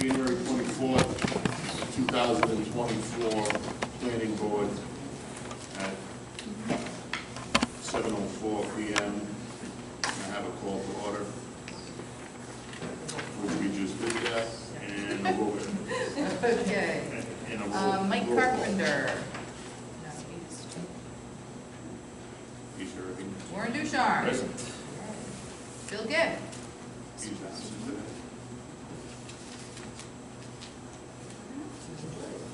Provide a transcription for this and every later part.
January 24th, 2024, Planning Board at 7:04 p.m. I have a call to order. We just did that, and a vote. Okay. And a roll- Mike roll call. Carpenter. He's here. Warren Ducharme. Present. Bill Gibb. He's absent today.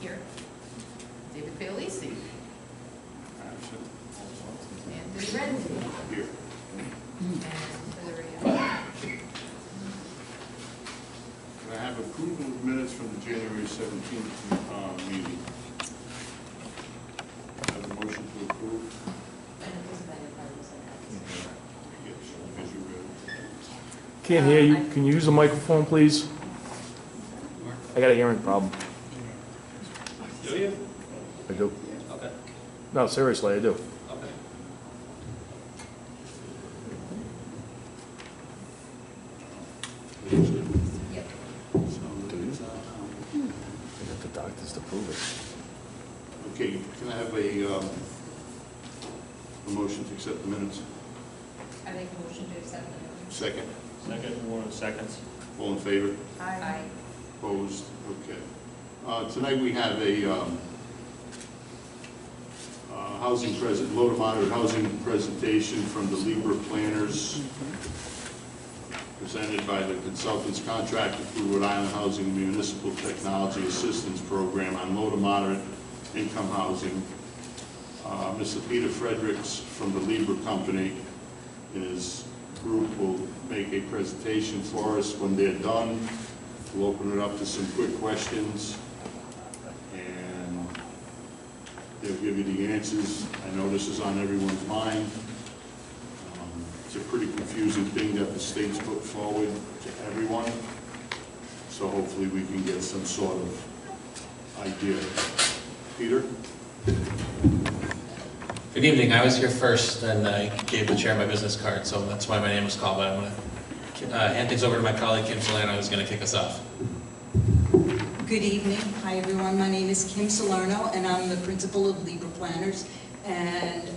Here. David Paolisi. Absent. Anthony Renzi. Here. And Hillary Young. Can I have approval of minutes from the January 17th meeting? Have a motion to approve? Yes, as you read. Can't hear you. Can you use the microphone, please? I got a hearing problem. Do you? I do. Okay. No, seriously, I do. Okay. Yep. Do you? I got the doctors to prove it. Okay, can I have a motion to accept the minutes? I make a motion to accept the minutes. Second. Second, 1 seconds. All in favor? Aye. Opposed? Okay. Tonight we have a low to moderate housing presentation from the Libra planners, presented by the consultants contracted through Rhode Island Housing Municipal Technology Assistance Program on low to moderate income housing. Mr. Peter Fredericks from the Libra Company and his group will make a presentation for us. When they're done, we'll open it up to some quick questions, and they'll give you the answers. I know this is on everyone's mind. It's a pretty confusing thing that the state's put forward to everyone, so hopefully we can get some sort of idea. Peter? Good evening. I was here first, and I gave the chair my business card, so that's why my name was called. But I'm going to hand things over to my colleague Kim Salerno, who's going to kick us off. Good evening. Hi, everyone. My name is Kim Salerno, and I'm the principal of Libra Planners. And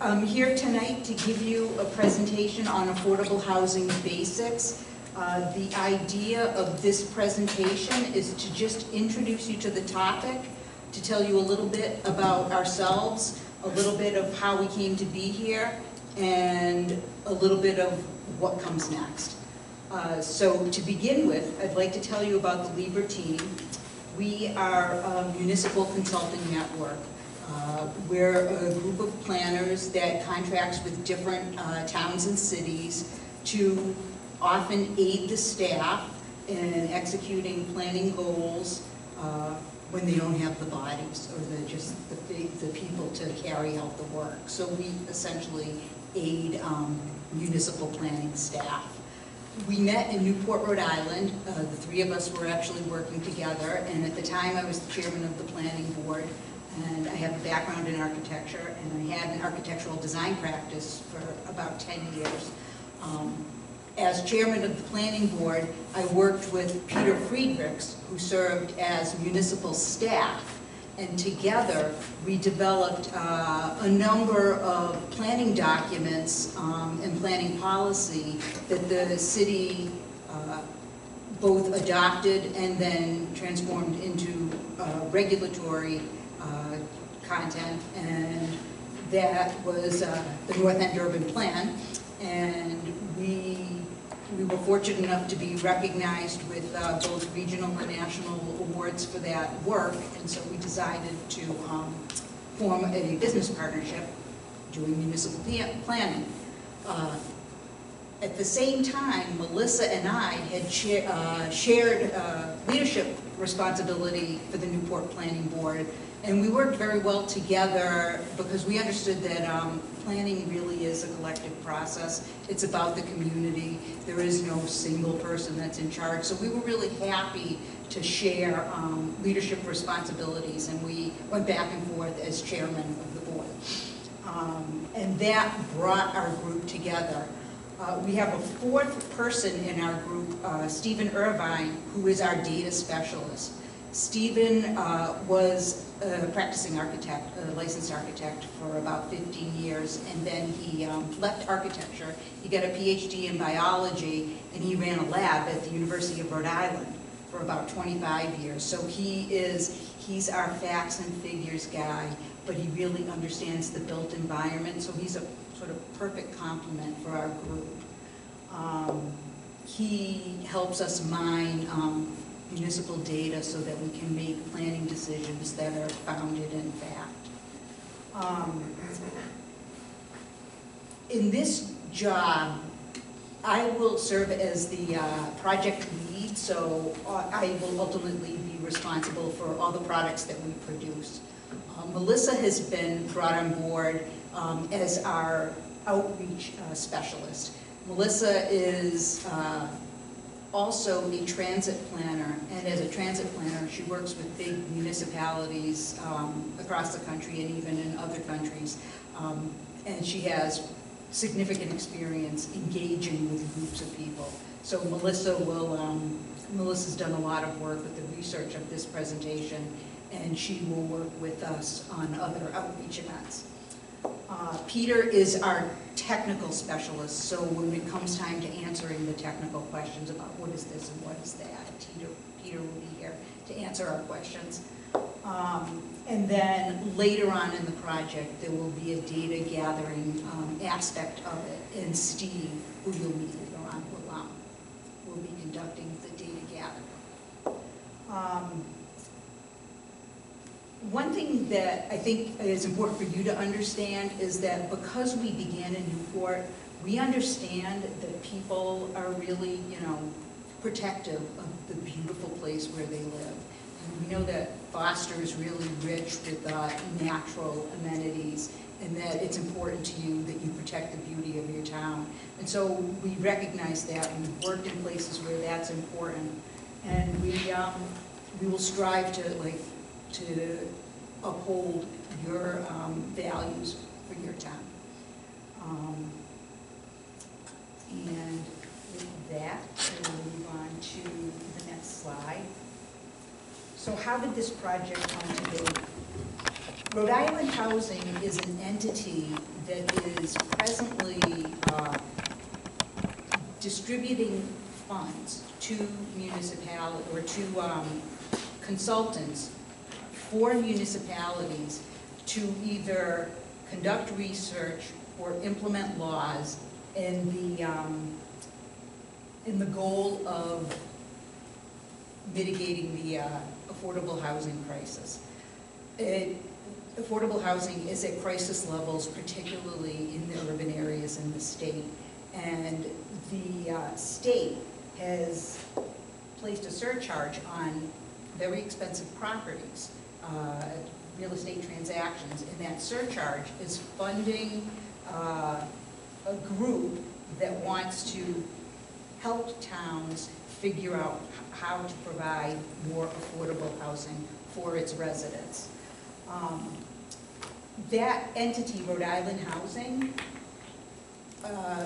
I'm here tonight to give you a presentation on affordable housing basics. The idea of this presentation is to just introduce you to the topic, to tell you a little bit about ourselves, a little bit of how we came to be here, and a little bit of what comes next. So to begin with, I'd like to tell you about the Libra team. We are a municipal consulting network. We're a group of planners that contracts with different towns and cities to often aid the staff in executing planning goals when they don't have the bodies or the people to carry out the work. So we essentially aid municipal planning staff. We met in Newport, Rhode Island. The three of us were actually working together, and at the time I was the chairman of the planning board, and I have a background in architecture, and I had an architectural design practice for about 10 years. As chairman of the planning board, I worked with Peter Friedrichs, who served as municipal staff, and together we developed a number of planning documents and planning policy that the city both adopted and then transformed into regulatory content, and that was the North End Urban Plan. And we were fortunate enough to be recognized with both regional and national awards for that work, and so we decided to form a business partnership doing municipal planning. At the same time, Melissa and I had shared leadership responsibility for the Newport Planning Board, and we worked very well together because we understood that planning really is a collective process. It's about the community. There is no single person that's in charge. So we were really happy to share leadership responsibilities, and we went back and forth as chairman of the board. And that brought our group together. We have a fourth person in our group, Stephen Irvine, who is our data specialist. Stephen was a practicing architect, a licensed architect for about 15 years, and then he left architecture. He got a PhD in biology, and he ran a lab at the University of Rhode Island for about 25 years. So he's our facts and figures guy, but he really understands the built environment, so he's a sort of perfect complement for our group. He helps us mine municipal data so that we can make planning decisions that are founded in fact. In this job, I will serve as the project lead, so I will ultimately be responsible for all the products that we produce. Melissa has been brought on board as our outreach specialist. Melissa is also a transit planner, and as a transit planner, she works with big municipalities across the country and even in other countries. And she has significant experience engaging with groups of people. So Melissa's done a lot of work with the research of this presentation, and she will work with us on other outreach events. Peter is our technical specialist, so when it comes time to answering the technical questions about what is this and what is that, Peter will be here to answer our questions. And then later on in the project, there will be a data gathering aspect of it, and Steve, who you'll meet later on, will be conducting the data gathering. One thing that I think is important for you to understand is that because we began in Newport, we understand that people are really, protective of the beautiful place where they live. And we know that Foster is really rich with natural amenities, and that it's important to you that you protect the beauty of your town. And so we recognize that, and we've worked in places where that's important. And we will strive to uphold your values for your town. And with that, we'll move on to the next slide. So how did this project come to be? Rhode Island Housing is an entity that is presently distributing funds to municipalities or to consultants for municipalities to either conduct research or implement laws in the goal of mitigating the affordable housing crisis. Affordable housing is at crisis levels, particularly in the urban areas in the state. And the state has placed a surcharge on very expensive properties, real estate transactions, and that surcharge is funding a group that wants to help towns figure out how to provide more affordable housing for its residents. That entity, Rhode Island Housing,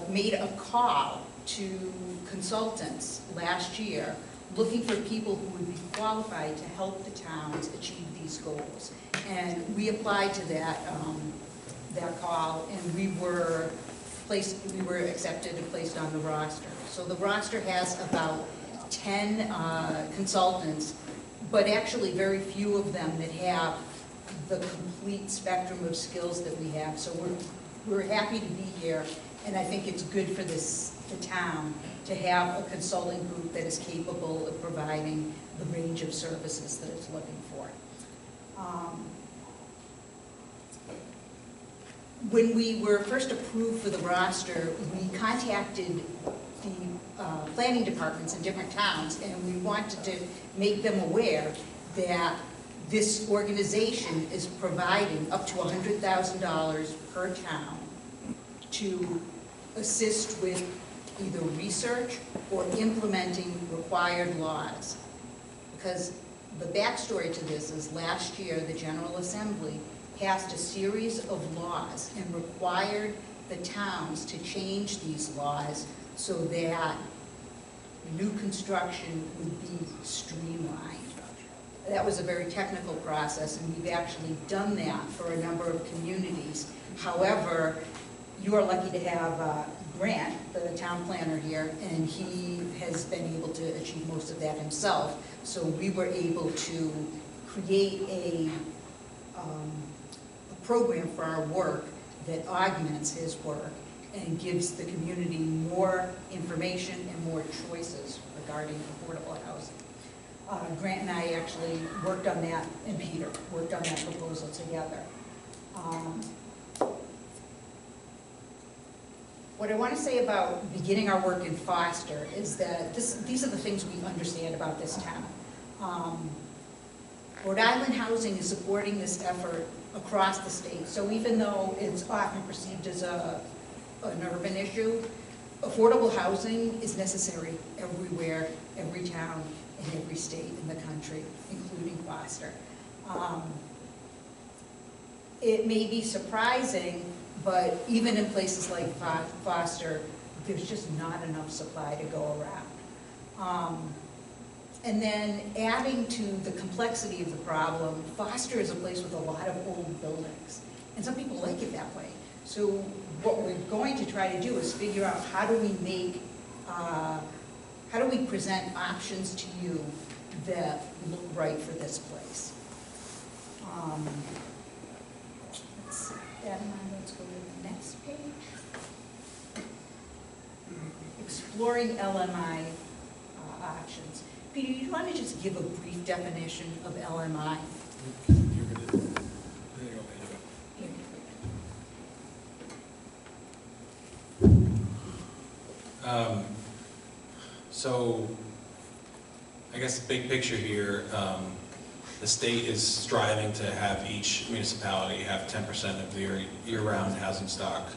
made a call to consultants last year looking for people who would be qualified to help the towns achieve these goals. And we applied to that call, and we were accepted and placed on the roster. So the roster has about 10 consultants, but actually very few of them that have the complete spectrum of skills that we have. So we're happy to be here, and I think it's good for the town to have a consulting group that is capable of providing the range of services that it's looking for. When we were first approved for the roster, we contacted the planning departments in different towns, and we wanted to make them aware that this organization is providing up to $100,000 per town to assist with either research or implementing required laws. Because the backstory to this is last year, the General Assembly passed a series of laws and required the towns to change these laws so that new construction would be streamlined. That was a very technical process, and we've actually done that for a number of communities. However, you are lucky to have Grant, the town planner here, and he has been able to achieve most of that himself. So we were able to create a program for our work that augments his work and gives the community more information and more choices regarding affordable housing. Grant and I actually worked on that, and Peter worked on that proposal together. What I want to say about beginning our work in Foster is that these are the things we understand about this town. Rhode Island Housing is supporting this effort across the state. So even though it's often perceived as an urban issue, affordable housing is necessary everywhere, every town, and every state in the country, including Foster. It may be surprising, but even in places like Foster, there's just not enough supply to go around. And then adding to the complexity of the problem, Foster is a place with a lot of old buildings, and some people like it that way. So what we're going to try to do is figure out how do we present options to you that look right for this place. Let's see, let's go to the next page. Exploring LMI options. Peter, you want to just give a brief definition of LMI? So, I guess the big picture here, the state is striving to have each municipality have 10% of their year-round housing stock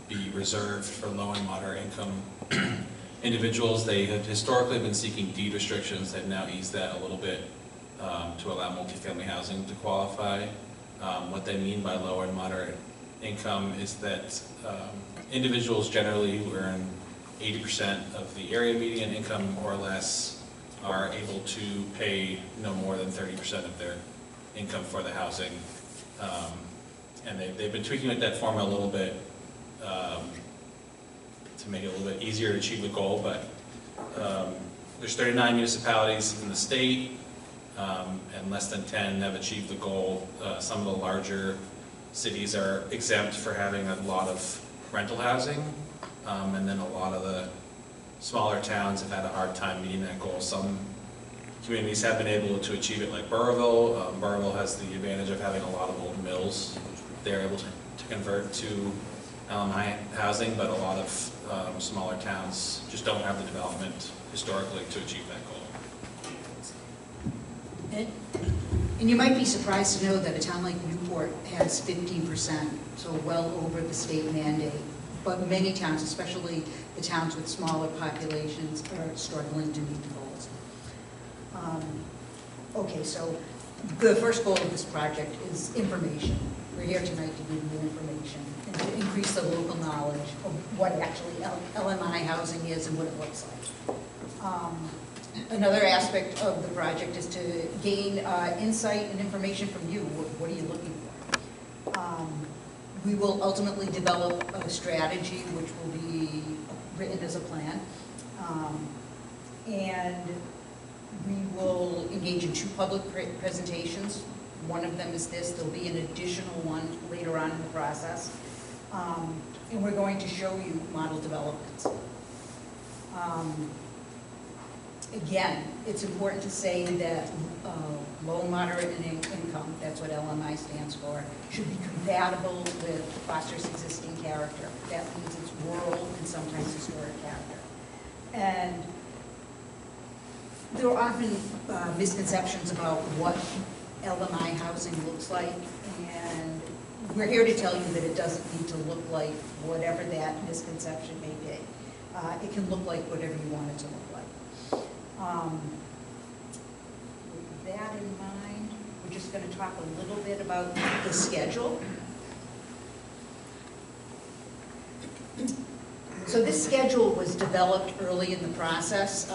be reserved for low and moderate income individuals. They have historically been seeking deed restrictions. They've now eased that a little bit to allow multifamily housing to qualify. What they mean by low and moderate income is that individuals generally who earn 80% of the area median income or less are able to pay no more than 30% of their income for the housing. And they've been tweaking with that formula a little bit to make it a little bit easier to achieve the goal, but there's 39 municipalities in the state, and less than 10 have achieved the goal. Some of the larger cities are exempt for having a lot of rental housing, and then a lot of the smaller towns have had a hard time meeting that goal. Some communities have been able to achieve it, like Burrillville. Burrillville has the advantage of having a lot of old mills. They're able to convert to LMI housing, but a lot of smaller towns just don't have the development historically to achieve that goal. And you might be surprised to know that a town like Newport has 15%, so well over the state mandate. But many towns, especially the towns with smaller populations, are struggling to meet the goals. Okay, so the first goal of this project is information. We're here tonight to give you information and to increase the local knowledge of what actually LMI housing is and what it looks like. Another aspect of the project is to gain insight and information from you. What are you looking for? We will ultimately develop a strategy which will be written as a plan. And we will engage in 2 public presentations. One of them is this. There'll be an additional one later on in the process. And we're going to show you model developments. Again, it's important to say that low, moderate, and income, that's what LMI stands for, should be compatible with Foster's existing character. That means it's rural and sometimes historic character. And there are often misconceptions about what LMI housing looks like, and we're here to tell you that it doesn't need to look like whatever that misconception may be. It can look like whatever you want it to look like. With that in mind, we're just going to talk a little bit about the schedule. So this schedule was developed early in the process,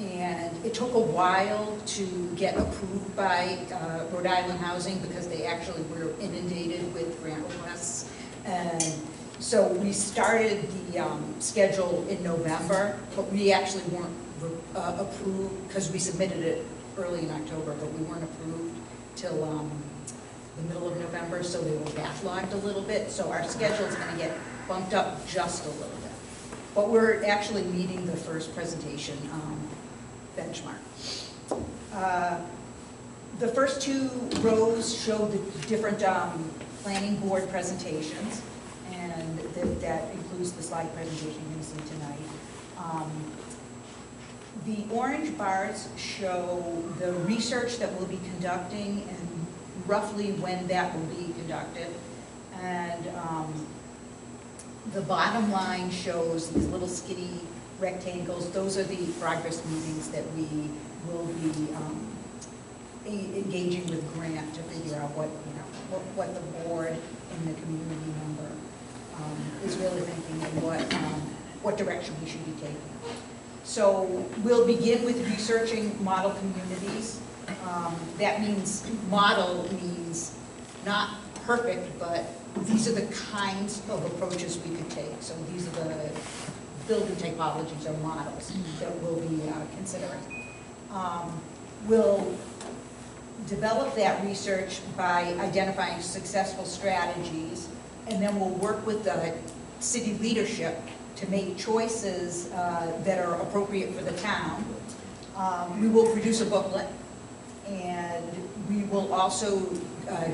and it took a while to get approved by Rhode Island Housing because they actually were inundated with grant requests. And so we started the schedule in November, but we actually weren't approved because we submitted it early in October, but we weren't approved till the middle of November, so they were backlogged a little bit. So our schedule is going to get bumped up just a little bit. But we're actually meeting the first presentation benchmark. The first two rows show the different planning board presentations, and that includes the slide presentation you're going to see tonight. The orange bars show the research that we'll be conducting and roughly when that will be conducted. And the bottom line shows these little skinny rectangles. Those are the progress meetings that we will be engaging with Grant to figure out what the board and the community member is really thinking and what direction we should be taking. So we'll begin with researching model communities. That means model means not perfect, but these are the kinds of approaches we could take. So these are the building typologies or models that we'll be considering. We'll develop that research by identifying successful strategies, and then we'll work with the city leadership to make choices that are appropriate for the town. We will produce a booklet, and we will also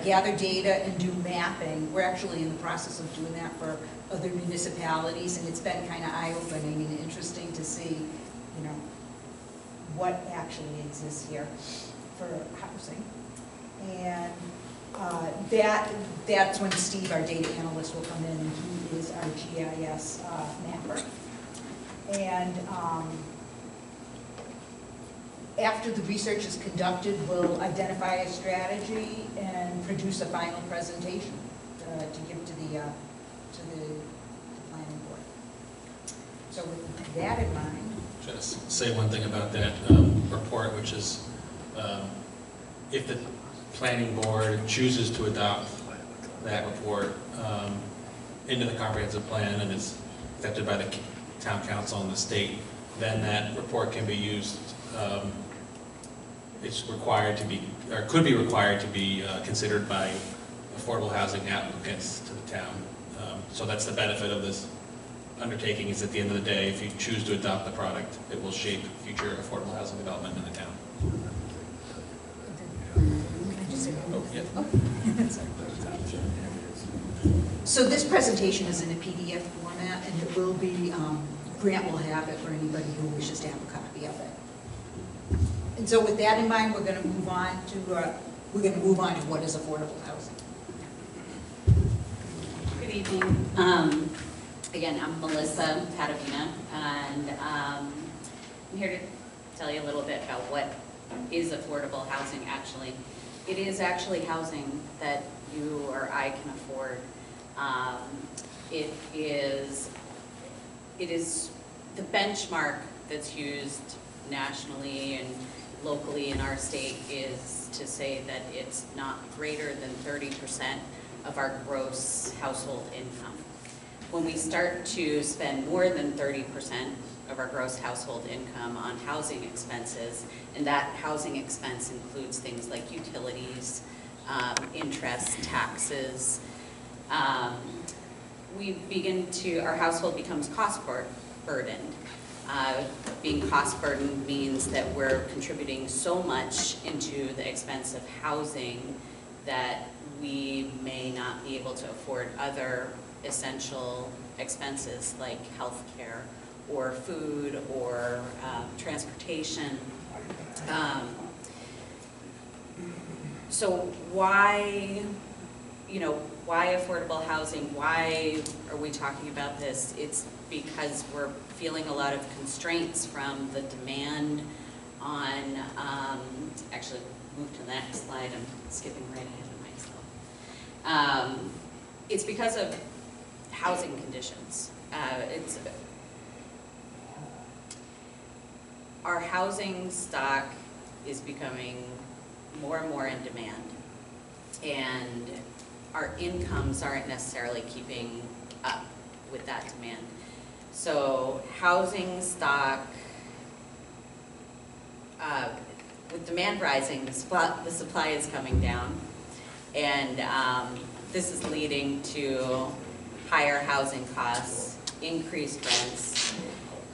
gather data and do mapping. We're actually in the process of doing that for other municipalities, and it's been kind of eye-opening and interesting to see, what actually exists here for housing. And that's when Steve, our data analyst, will come in, and he is our GIS mapper. And after the research is conducted, we'll identify a strategy and produce a final presentation to give to the planning board. So with that in mind, Just say one thing about that report, which is if the planning board chooses to adopt that report into the comprehensive plan and is accepted by the town council and the state, then that report can be used. It's required to be, or could be required to be considered by affordable housing applicants to the town. So that's the benefit of this undertaking, is at the end of the day, if you choose to adopt the product, it will shape future affordable housing development in the town. can I just say one more thing? So this presentation is in a PDF format, and it will be, Grant will have it for anybody who wishes to have a copy of it. And so with that in mind, we're going to move on to what is affordable housing. Good evening. Again, I'm Melissa Patavina, and I'm here to tell you a little bit about what is affordable housing actually. It is actually housing that you or I can afford. It is the benchmark that's used nationally and locally in our state is to say that it's not greater than 30% of our gross household income. When we start to spend more than 30% of our gross household income on housing expenses, and that housing expense includes things like utilities, interest, taxes, our household becomes cost burdened. Being cost burdened means that we're contributing so much into the expense of housing that we may not be able to afford other essential expenses like health care or food or transportation. So why affordable housing? Why are we talking about this? It's because we're feeling a lot of constraints from the demand on, actually move to the next slide, I'm skipping right ahead of myself. It's because of housing conditions. it's, our housing stock is becoming more and more in demand, and our incomes aren't necessarily keeping up with that demand. So housing stock, with demand rising, the supply is coming down, and this is leading to higher housing costs, increased rents,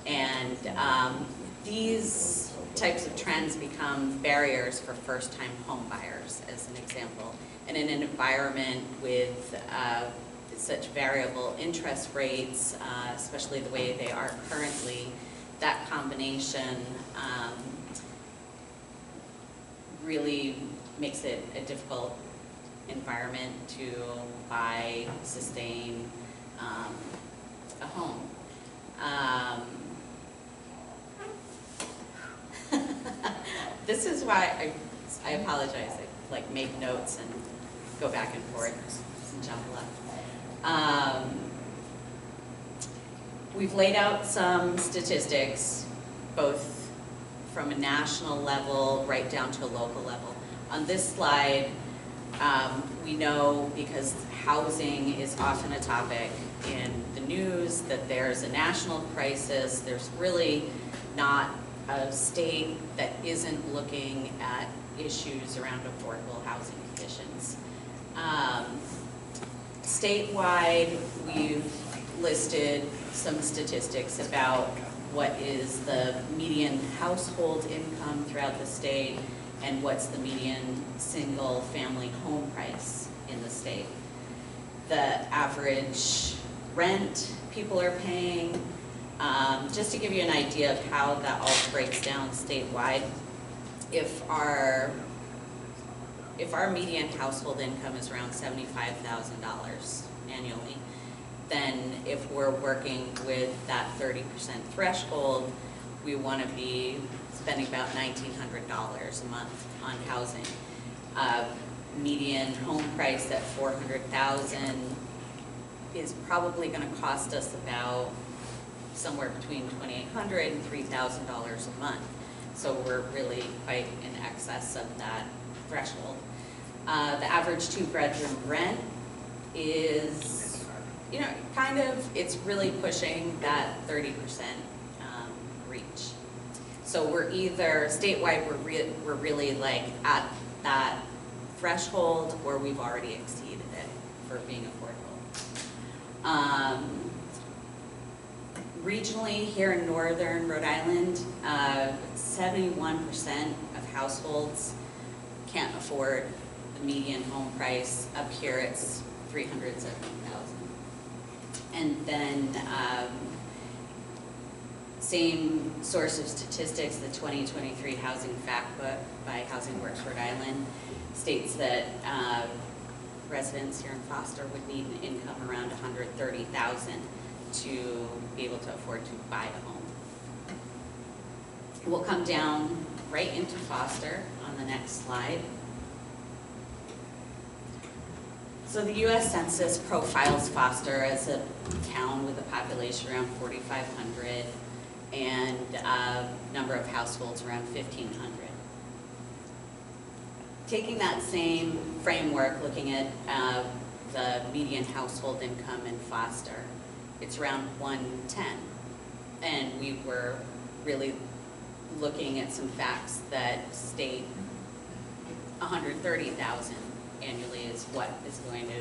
and these types of trends become barriers for first-time home buyers, as an example. And in an environment with such variable interest rates, especially the way they are currently, that combination really makes it a difficult environment to buy, sustain a home. This is why I apologize. I like make notes and go back and forth and jumble up. We've laid out some statistics, both from a national level right down to a local level. On this slide, we know, because housing is often a topic in the news, that there's a national crisis. There's really not a state that isn't looking at issues around affordable housing conditions. Statewide, we've listed some statistics about what is the median household income throughout the state and what's the median single-family home price in the state. The average rent people are paying, just to give you an idea of how that all breaks down statewide, if our median household income is around $75,000 annually, then if we're working with that 30% threshold, we want to be spending about $1,900 a month on housing. Median home price at $400,000 is probably going to cost us about somewhere between $2,800 and $3,000 a month. So we're really quite in excess of that threshold. The average 2-bedroom rent is, you know, kind of, it's really pushing that 30% reach. So we're either, statewide, we're really like at that threshold, or we've already exceeded it for being affordable. Regionally, here in northern Rhode Island, 71% of households can't afford the median home price. Up here, it's $370,000. And then, same source of statistics, the 2023 Housing Fact Book by Housing Works Rhode Island states that residents here in Foster would need an income around $130,000 to be able to afford to buy a home. We'll come down right into Foster on the next slide. So the U.S. Census profiles Foster as a town with a population around 4,500 and a number of households around 1,500. Taking that same framework, looking at the median household income in Foster, it's around 110. And we were really looking at some facts that state 130,000 annually is what is going to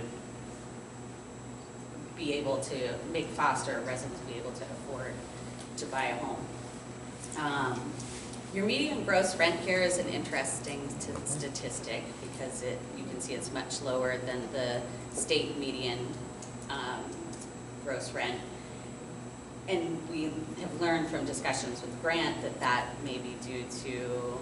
be able to make Foster residents be able to afford to buy a home. Your median gross rent here is an interesting statistic because you can see it's much lower than the state median gross rent. And we have learned from discussions with Grant that that may be due to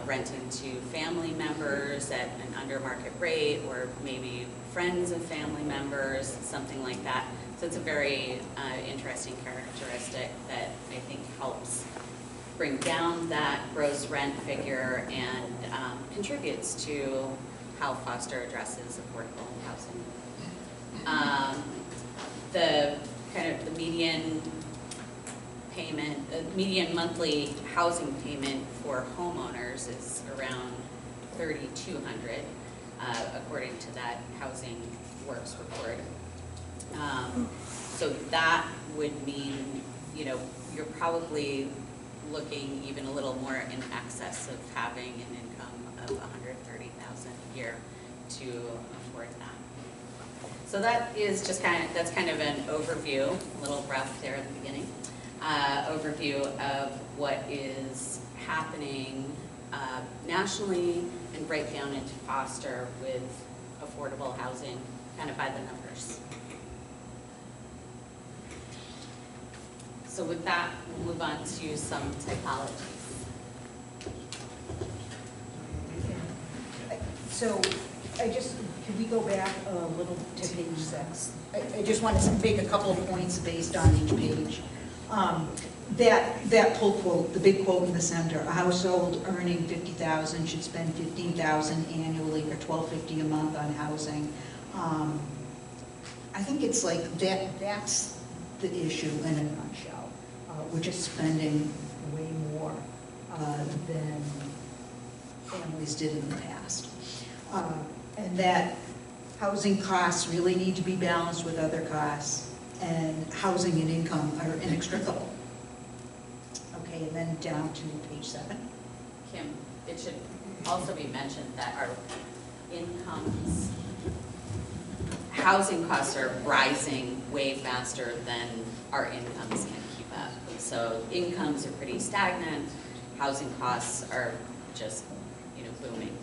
renting to family members at an under market rate, or maybe friends of family members, something like that. So it's a very interesting characteristic that I think helps bring down that gross rent figure and contributes to how Foster addresses affordable housing. The kind of the median payment, median monthly housing payment for homeowners is around $3,200, according to that Housing Works report. So that would mean, you know, you're probably looking even a little more in excess of having an income of $130,000 a year to afford that. So that is just that's kind of an overview, a little rough there at the beginning, overview of what is happening nationally and break down into Foster with affordable housing, kind of by the numbers. So with that, we'll move on to some typologies. So could we go back a little to page 6? I just want to make a couple of points based on each page. That pull quote, the big quote in the center, a household earning $50,000 should spend $15,000 annually or $1,250 a month on housing. I think it's like that's the issue in a nutshell. We're just spending way more than families did in the past. And that housing costs really need to be balanced with other costs, and housing and income are inextricable. Okay, and then down to page 7. Kim, it should also be mentioned that our incomes, housing costs are rising way faster than our incomes can keep up. So incomes are pretty stagnant, housing costs are just, you know, booming.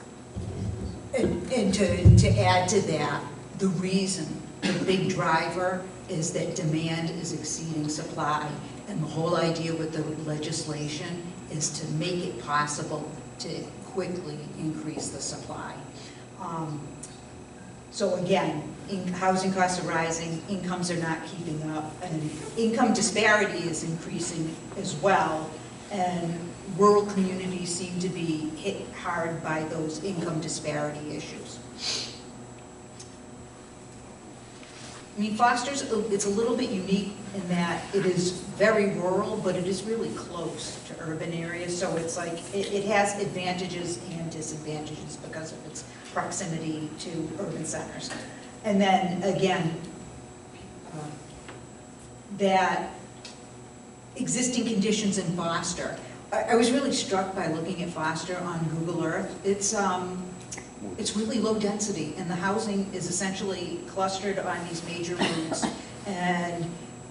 And to add to that, the reason, the big driver is that demand is exceeding supply. And the whole idea with the legislation is to make it possible to quickly increase the supply. So again, housing costs are rising, incomes are not keeping up, and income disparity is increasing as well. And rural communities seem to be hit hard by those income disparity issues. I mean, Foster's, it's a little bit unique in that it is very rural, but it is really close to urban areas. So it's like, it has advantages and disadvantages because of its proximity to urban centers. And then again, that existing conditions in Foster. I was really struck by looking at Foster on Google Earth. It's really low density, and the housing is essentially clustered on these major routes. And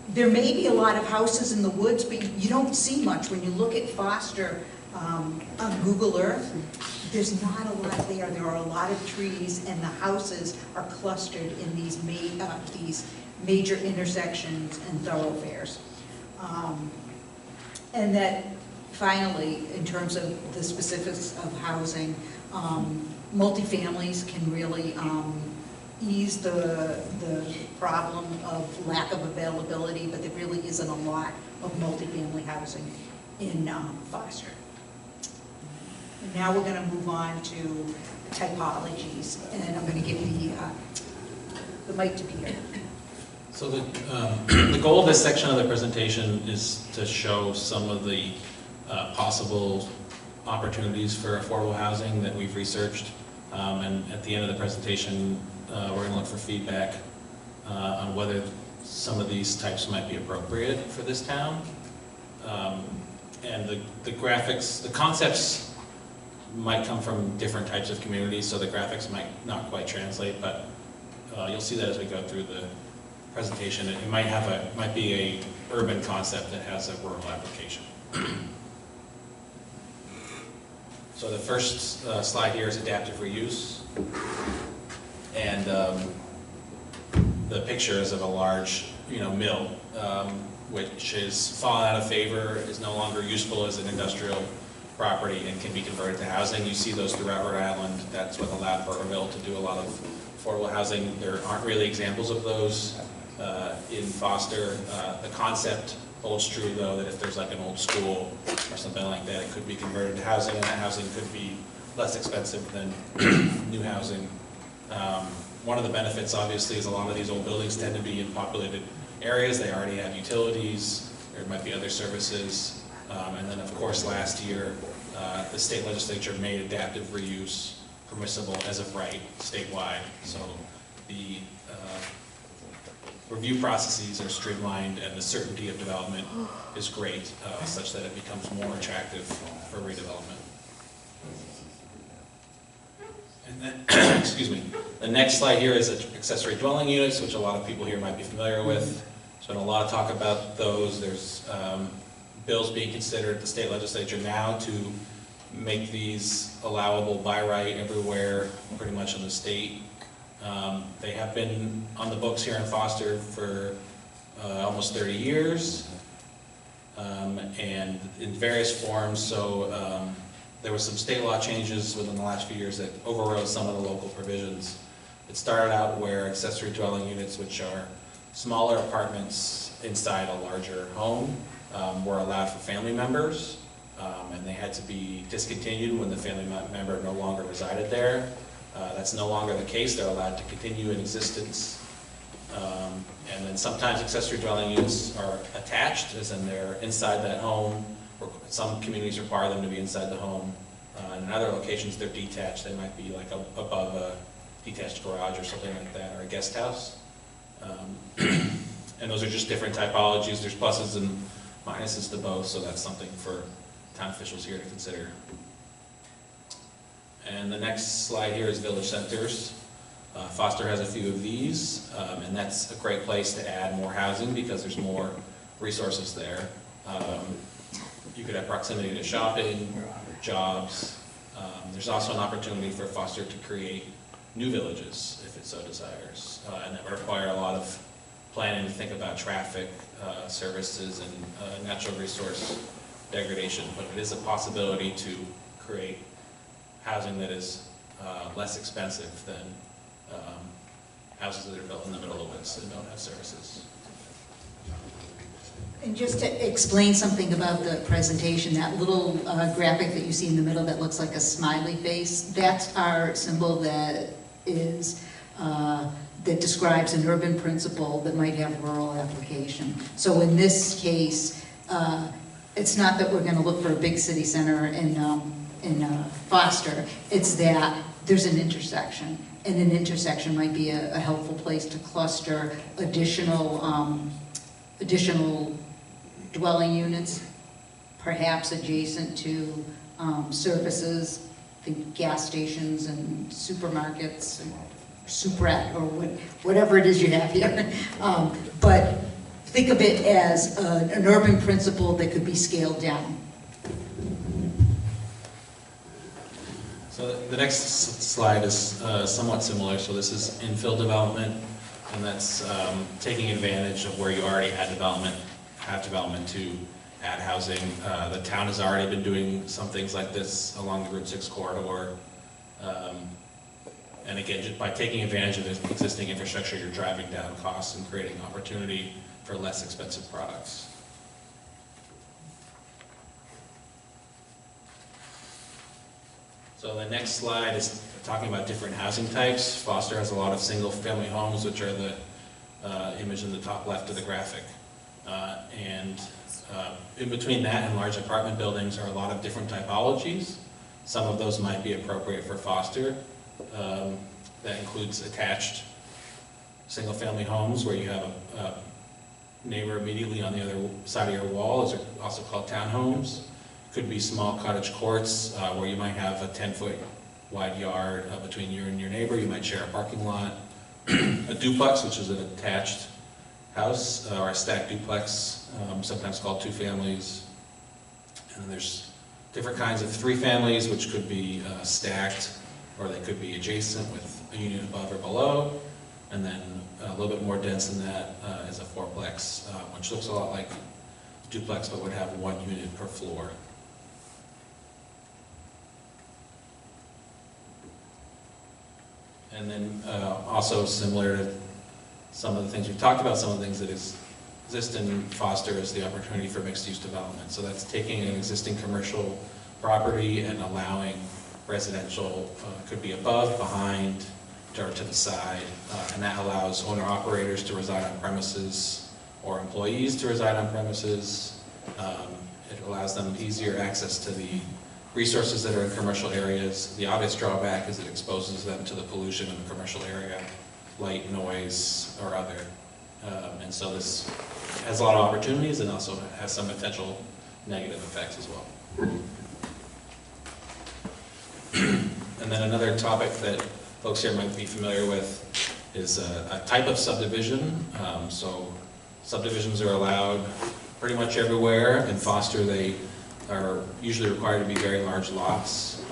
there may be a lot of houses in the woods, but you don't see much. When you look at Foster on Google Earth, there's not a lot there. There are a lot of trees, and the houses are clustered in these major intersections and thoroughfares. And that finally, in terms of the specifics of housing, multifamilies can really ease the problem of lack of availability, but there really isn't a lot of multifamily housing in Foster. And now we're going to move on to typologies, and I'm going to give the mic to Peter. So the goal of this section of the presentation is to show some of the possible opportunities for affordable housing that we've researched. And at the end of the presentation, we're going to look for feedback on whether some of these types might be appropriate for this town. And the graphics, the concepts might come from different types of communities, so the graphics might not quite translate, but you'll see that as we go through the presentation. It might be a urban concept that has a rural application. So the first slide here is adaptive reuse, and the picture is of a large, mill, which is fallen out of favor, is no longer useful as an industrial property, and can be converted to housing. You see those throughout Rhode Island. That's what allowed Burger Mill to do a lot of affordable housing. There aren't really examples of those in Foster. The concept holds true, though, that if there's like an old school or something like that, it could be converted to housing, and that housing could be less expensive than new housing. One of the benefits, obviously, is a lot of these old buildings tend to be in populated areas. They already have utilities, there might be other services. And then, of course, last year, the state legislature made adaptive reuse permissible as of right statewide. So the review processes are streamlined and the certainty of development is great, such that it becomes more attractive for redevelopment. And then, excuse me, the next slide here is accessory dwelling units, which a lot of people here might be familiar with. There's been a lot of talk about those. There's bills being considered at the state legislature now to make these allowable by right everywhere, pretty much in the state. They have been on the books here in Foster for almost 30 years, and in various forms. So there were some state law changes within the last few years that overrode some of the local provisions. It started out where accessory dwelling units, which are smaller apartments inside a larger home, were allowed for family members, and they had to be discontinued when the family member no longer resided there. That's no longer the case. They're allowed to continue in existence. And then sometimes accessory dwelling units are attached, as in they're inside that home. Some communities require them to be inside the home. And in other locations, they're detached. They might be like above a detached garage or something like that, or a guest house. And those are just different typologies. There's pluses and minuses to both, so that's something for town officials here to consider. And the next slide here is village centers. Foster has a few of these, and that's a great place to add more housing because there's more resources there. You could have proximity to shopping, jobs. There's also an opportunity for Foster to create new villages if it so desires, and that would require a lot of planning to think about traffic, services, and natural resource degradation, but it is a possibility to create housing that is less expensive than houses that are built in the middle of the woods and don't have services. And just to explain something about the presentation, that little graphic that you see in the middle that looks like a smiley face, that's our symbol that is that describes an urban principle that might have rural application. So in this case, it's not that we're going to look for a big city center in Foster. It's that there's an intersection, and an intersection might be a helpful place to cluster additional dwelling units, perhaps adjacent to services, think gas stations and supermarkets, and Supret, or whatever it is you have here. But think of it as an urban principle that could be scaled down. So the next slide is somewhat similar. So this is infill development, and that's taking advantage of where you already have development to add housing. The town has already been doing some things like this along the Route 6 corridor. And again, just by taking advantage of the existing infrastructure, you're driving down costs and creating opportunity for less expensive products. So the next slide is talking about different housing types. Foster has a lot of single-family homes, which are the image in the top left of the graphic. In between that and large apartment buildings are a lot of different typologies. Some of those might be appropriate for Foster. That includes attached single-family homes where you have a neighbor immediately on the other side of your wall. Those are also called townhomes. Could be small cottage courts where you might have a 10-foot wide yard between you and your neighbor. You might share a parking lot. A duplex, which is an attached house, or a stacked duplex, sometimes called two families. And there's different kinds of three families, which could be stacked, or they could be adjacent with a unit above or below. And then a little bit more dense than that is a fourplex, which looks a lot like a duplex, but would have one unit per floor. And then also similar to some of the things we've talked about, some of the things that exist in Foster is the opportunity for mixed-use development. So that's taking an existing commercial property and allowing residential, could be above, behind, or to the side, and that allows owner-operators to reside on premises or employees to reside on premises. It allows them easier access to the resources that are in commercial areas. The obvious drawback is it exposes them to the pollution in the commercial area, light, noise, or other. And so this has a lot of opportunities and also has some potential negative effects as well. And then another topic that folks here might be familiar with is a type of subdivision. So subdivisions are allowed pretty much everywhere. In Foster, they are usually required to be very large lots,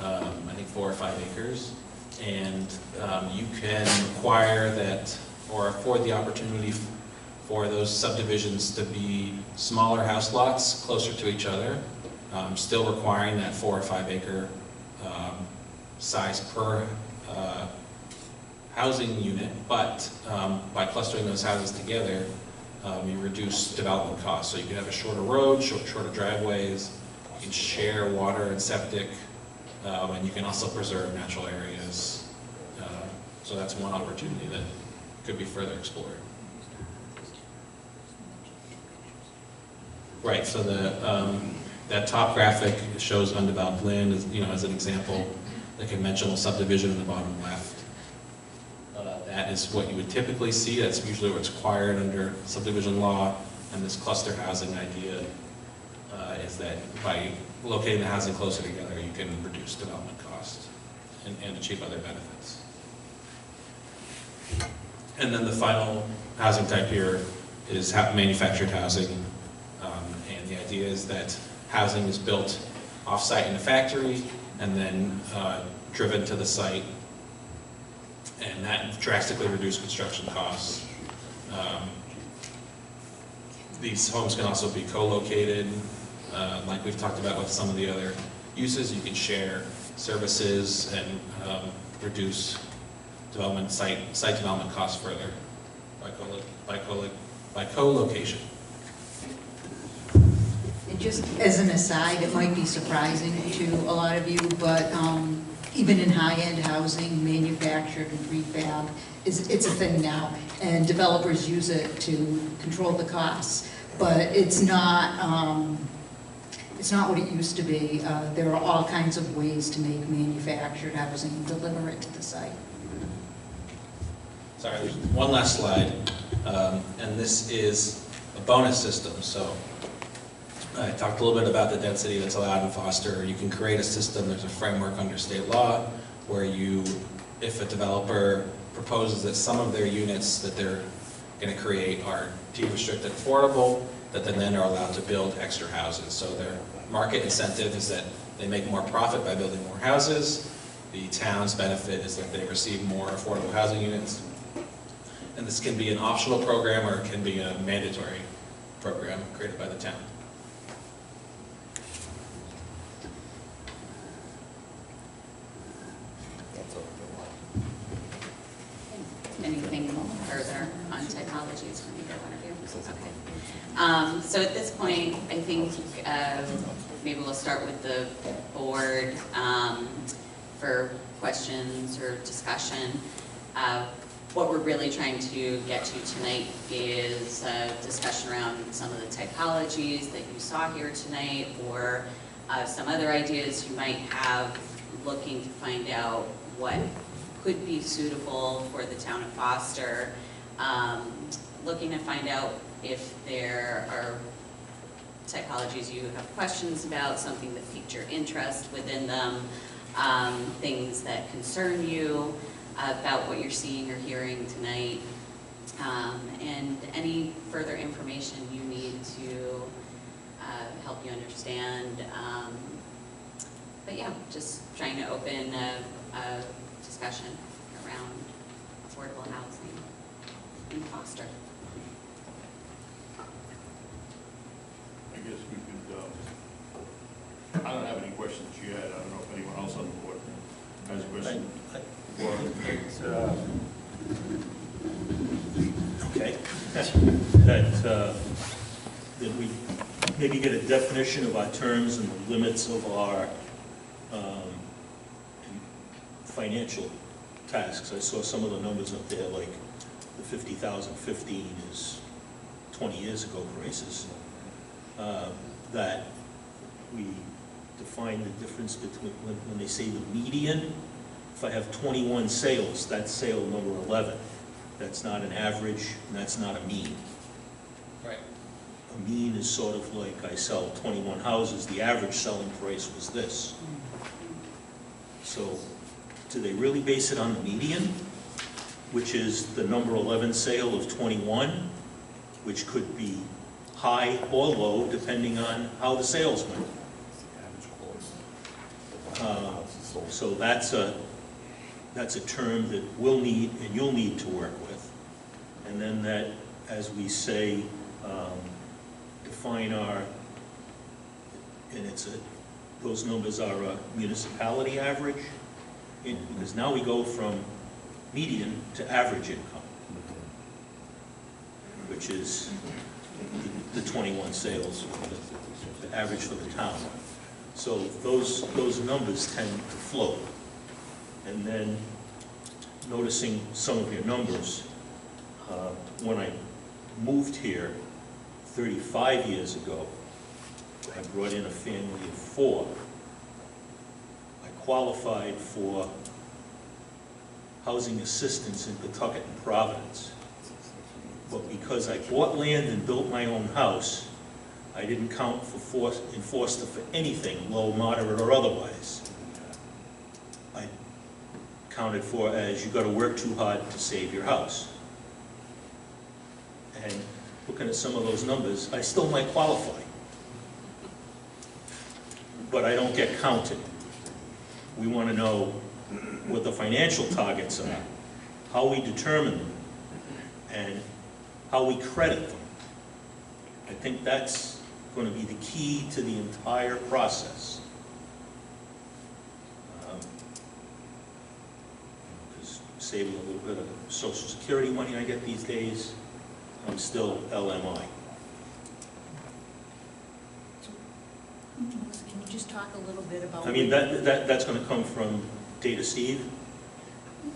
I think 4 or 5 acres. And you can require that or afford the opportunity for those subdivisions to be smaller house lots closer to each other, still requiring that 4 or 5 acre size per housing unit, but by clustering those houses together, you reduce development costs. So you can have a shorter road, shorter driveways, you can share water and septic, and you can also preserve natural areas. So that's one opportunity that could be further explored. Right, so that top graphic shows undeveloped land as an example, the conventional subdivision in the bottom left. That is what you would typically see. That's usually what's required under subdivision law. And this cluster housing idea is that by locating the housing closer together, you can reduce development costs and achieve other benefits. And then the final housing type here is manufactured housing. And the idea is that housing is built off-site in a factory and then driven to the site, and that drastically reduces construction costs. These homes can also be co-located, like we've talked about with some of the other uses. You can share services and reduce site development costs further by co-location. And just as an aside, it might be surprising to a lot of you, but even in high-end housing, manufactured and prefab, it's a thing now, and developers use it to control the costs. But it's not what it used to be. There are all kinds of ways to make manufactured housing and deliver it to the site. Sorry, there's one last slide, and this is a bonus system. So I talked a little bit about the density that's allowed in Foster. You can create a system, there's a framework under state law where if a developer proposes that some of their units that they're going to create are deed-restricted affordable, that they then are allowed to build extra houses. So their market incentive is that they make more profit by building more houses. The town's benefit is that they receive more affordable housing units. And this can be an optional program or it can be a mandatory program created by the town. Anything further on technologies from either one of you? Okay. So at this point, I think maybe we'll start with the board for questions or discussion. What we're really trying to get to tonight is a discussion around some of the typologies that you saw here tonight, or some other ideas you might have, looking to find out what could be suitable for the town of Foster, looking to find out if there are typologies you have questions about, something that piqued your interest within them, things that concern you about what you're seeing or hearing tonight, and any further information you need to help you understand. But yeah, just trying to open a discussion around affordable housing in Foster. I guess we could, I don't have any questions yet. I don't know if anyone else on the board has a question. Okay. That we maybe get a definition of our terms and the limits of our financial tasks. I saw some of the numbers up there, like the 50,015 is 20 years ago, Grace's, that we define the difference between, when they say the median, if I have 21 sales, that's sale number 11. That's not an average, and that's not a mean. Right. A mean is sort of like I sell 21 houses, the average selling price was this. So, do they really base it on the median, which is the number 11 sale of 21, which could be high or low depending on how the sales went? So that's a term that we'll need and you'll need to work with. And then that, as we say, define our, and those numbers are a municipality average, because now we go from median to average income, which is the 21 sales, the average for the town. So those numbers tend to float. And then noticing some of your numbers, when I moved here 35 years ago, I brought in a family of 4. I qualified for housing assistance in Pawtucket and Providence. But because I bought land and built my own house, I didn't count in Forster for anything, low, moderate, or otherwise. I counted for as you got to work too hard to save your house. And looking at some of those numbers, I still might qualify. But I don't get counted. We want to know what the financial targets are, how we determine them, and how we credit them. I think that's going to be the key to the entire process. Because saving a little bit of Social Security money I get these days, I'm still LMI. Can you just talk a little bit about? I mean, that's going to come from Data Steve?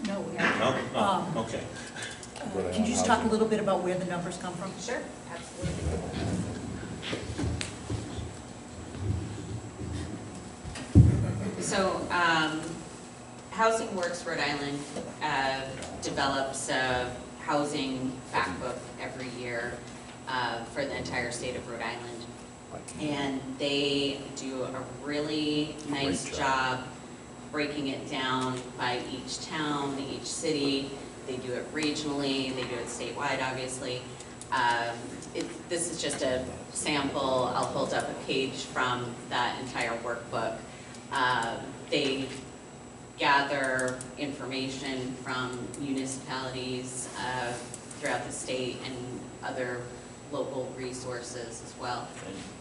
No, we haven't. No? Oh, okay. Can you just talk a little bit about where the numbers come from? Sure, absolutely. So, Housing Works Rhode Island develops a housing fact book every year for the entire state of Rhode Island. And they do a really nice job breaking it down by each town, each city. They do it regionally, they do it statewide, obviously. This is just a sample. I'll hold up a page from that entire workbook. They gather information from municipalities throughout the state and other local resources as well.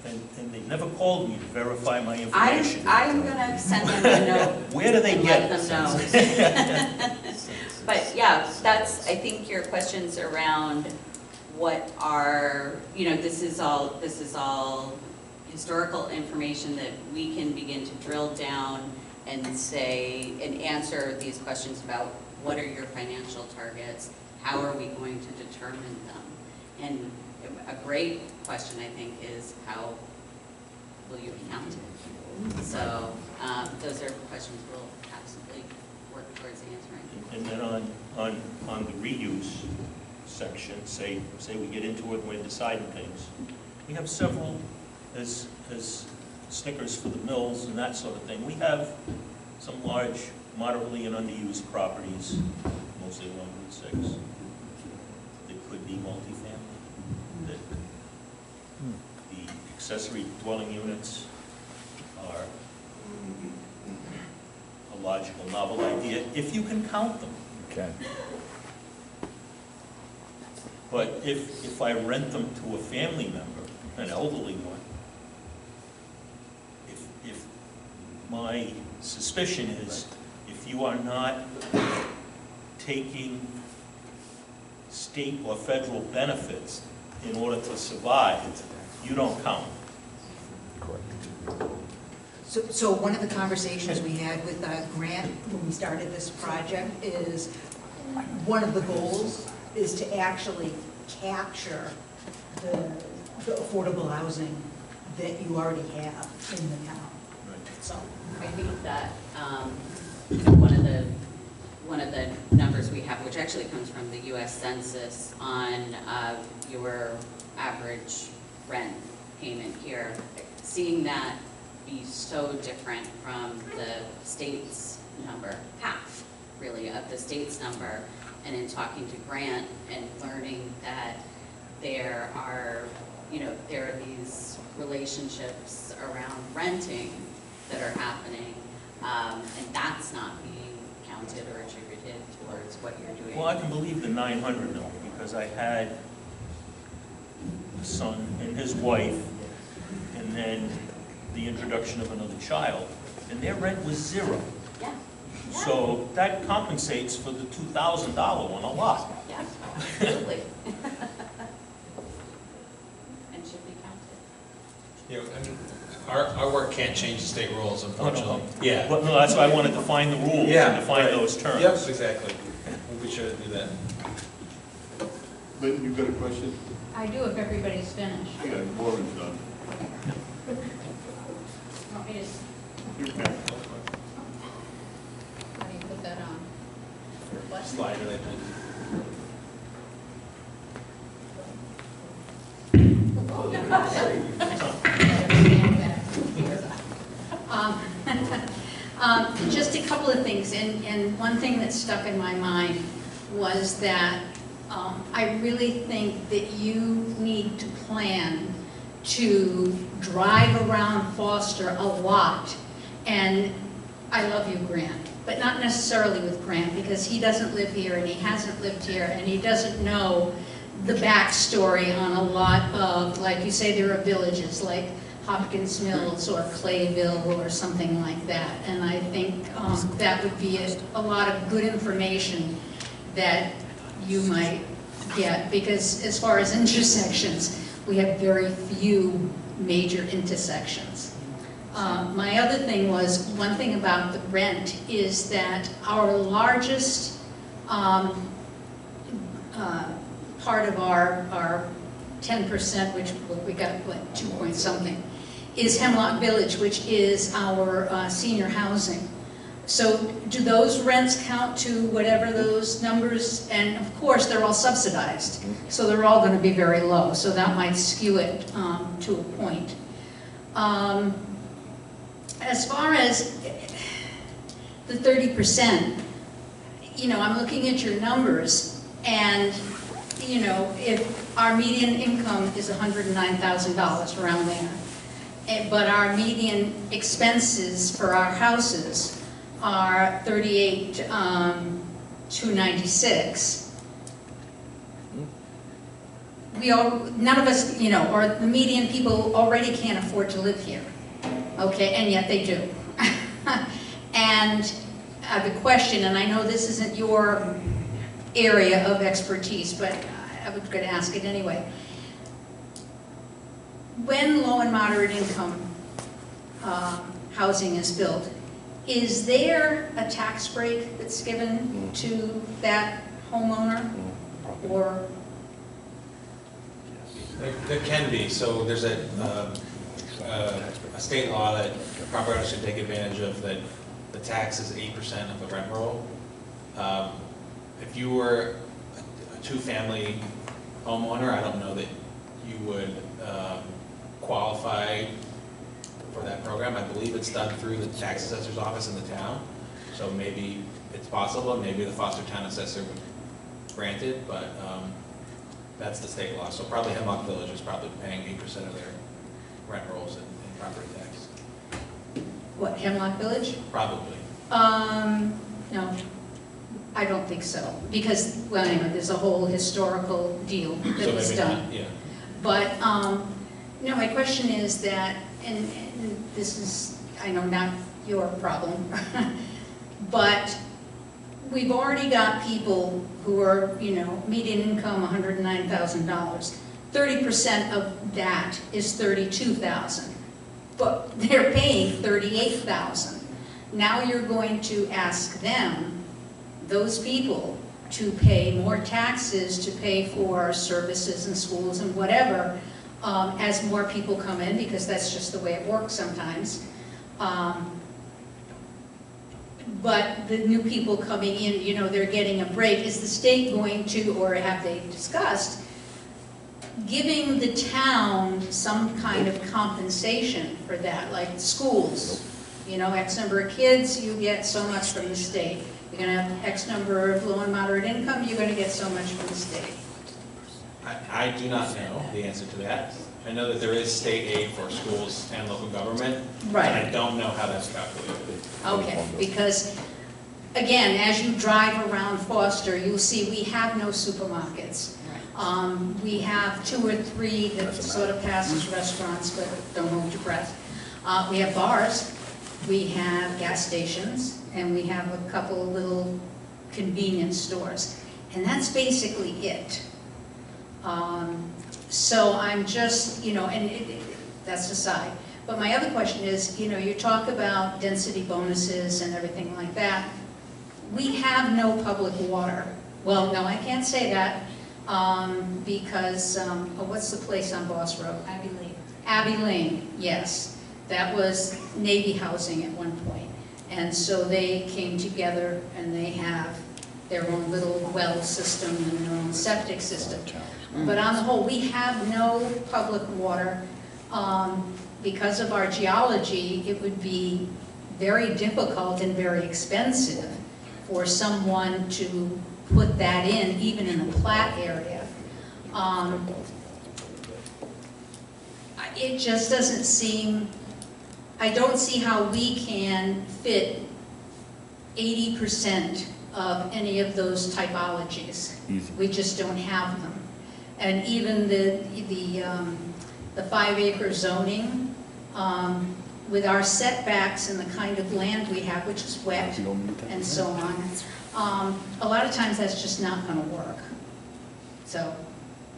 And they never called me to verify my information. I'm gonna send them a note. Where do they and get let it? them know. But yeah, that's, I think your questions around what are, this is all historical information that we can begin to drill down and say, and answer these questions about what are your financial targets, how are we going to determine them? And a great question, I think, is how will you count it? So those are questions we'll absolutely work towards answering. And then on the reuse section, say we get into it and we're deciding things, we have several, as Snickers for the mills and that sort of thing. We have some large, moderately and underused properties, mostly along Route 6, that could be multifamily, that the accessory dwelling units are a logical, novel idea, if you can count them. Okay. But if I rent them to a family member, an elderly one, if my suspicion is, if you are not taking state or federal benefits in order to survive, you don't count. Correct. So one of the conversations we had with Grant when we started this project is one of the goals is to actually capture the affordable housing that you already have in the town. So, I think that, you know, one of the numbers we have, which actually comes from the US Census on your average rent payment here, seeing that be so different from the state's number, half really of the state's number, and in talking to Grant and learning that there are, you know, there are these relationships around renting that are happening, and that's not being counted or attributed towards what you're doing. Well, I can believe the 900 though, because I had a son and his wife, and then the introduction of another child, and their rent was zero. Yeah. So that compensates for the $2,000 one a lot. Yeah, absolutely. And should be counted. You know, I mean, our work can't change the state rules, unfortunately. Oh, Yeah. But no, that's why I wanted to find the rules and define those terms. Yep, exactly. We'll be sure to do that. Lynn, you got a question? I do if everybody's finished. Yeah, Lauren's done. Want me to You can. How do you put that on? What? Slider, I think. Just a couple of things, and one thing that stuck in my mind was that I really think that you need to plan to drive around Foster a lot. And I love you, Grant, but not necessarily with Grant, because he doesn't live here and he hasn't lived here and he doesn't know the backstory on a lot of, like you say, there are villages like Hopkins Mills or Clayville or something like that. And I think that would be a lot of good information that you might get, because as far as intersections, we have very few major intersections. My other thing was, one thing about the rent is that our largest part of our 10%, which we got, what, 2 point something, is Hemlock Village, which is our senior housing. So do those rents count to whatever those numbers? And of course, they're all subsidized, so they're all going to be very low. So that might skew it to a point. As far as the 30%, you know, I'm looking at your numbers, and you know, if our median income is $109,000 around there, but our median expenses for our houses are $38,296. None of us, you know, or the median people already can't afford to live here, okay, and yet they do. And the question, and I know this isn't your area of expertise, but I was going to ask it anyway. When low and moderate income housing is built, is there a tax break that's given to that homeowner, or? There can be. So there's a state law that property owners should take advantage of, that the tax is 8% of the rent roll. If you were a two-family homeowner, I don't know that you would qualify for that program. I believe it's done through the tax assessor's office in the town. So maybe it's possible, maybe the Foster Town Assessor would grant it, but that's the state law. So probably Hemlock Village is probably paying 8% of their rent rolls in property tax. What, Hemlock Village? Probably. No, I don't think so, because, well, anyway, there's a whole historical deal that So was maybe done. not, yeah. But, no, my question is that, and this is, I know, not your problem, but we've already got people who are, you know, median income $109,000. 30% of that is $32,000, but they're paying $38,000. Now you're going to ask them, those people, to pay more taxes to pay for services and schools and whatever, as more people come in, because that's just the way it works sometimes. But the new people coming in, you know, they're getting a break. Is the state going to, or have they discussed, giving the town some kind of compensation for that, like schools? You know, X number of kids, you get so much from the state. You're gonna have X number of low and moderate income, you're gonna get so much from the state. I do not know the answer to that. I know that there is state aid for schools and local government. Right. And I don't know how that's calculated. Okay, because, again, as you drive around Foster, you'll see we have no supermarkets. We have 2 or 3 that sort of pass as restaurants, but don't hold your breath. We have bars, we have gas stations, and we have a couple of little convenience stores. And that's basically it. So I'm just, you know, and that's aside. But my other question is, you know, you talk about density bonuses and everything like that. We have no public water. Well, no, I can't say that, because, what's the place on Boss Road? Abbey Lane. Abbey Lane, yes. That was Navy housing at one point. And so they came together and they have their own little well system and their own septic system. But on the whole, we have no public water. Because of our geology, it would be very difficult and very expensive for someone to put that in, even in a plat area. It just doesn't seem, I don't see how we can fit 80% of any of those typologies. We just don't have them. And even the 5-acre zoning, with our setbacks and the kind of land we have, which is wet and so on, a lot of times that's just not going to work. So.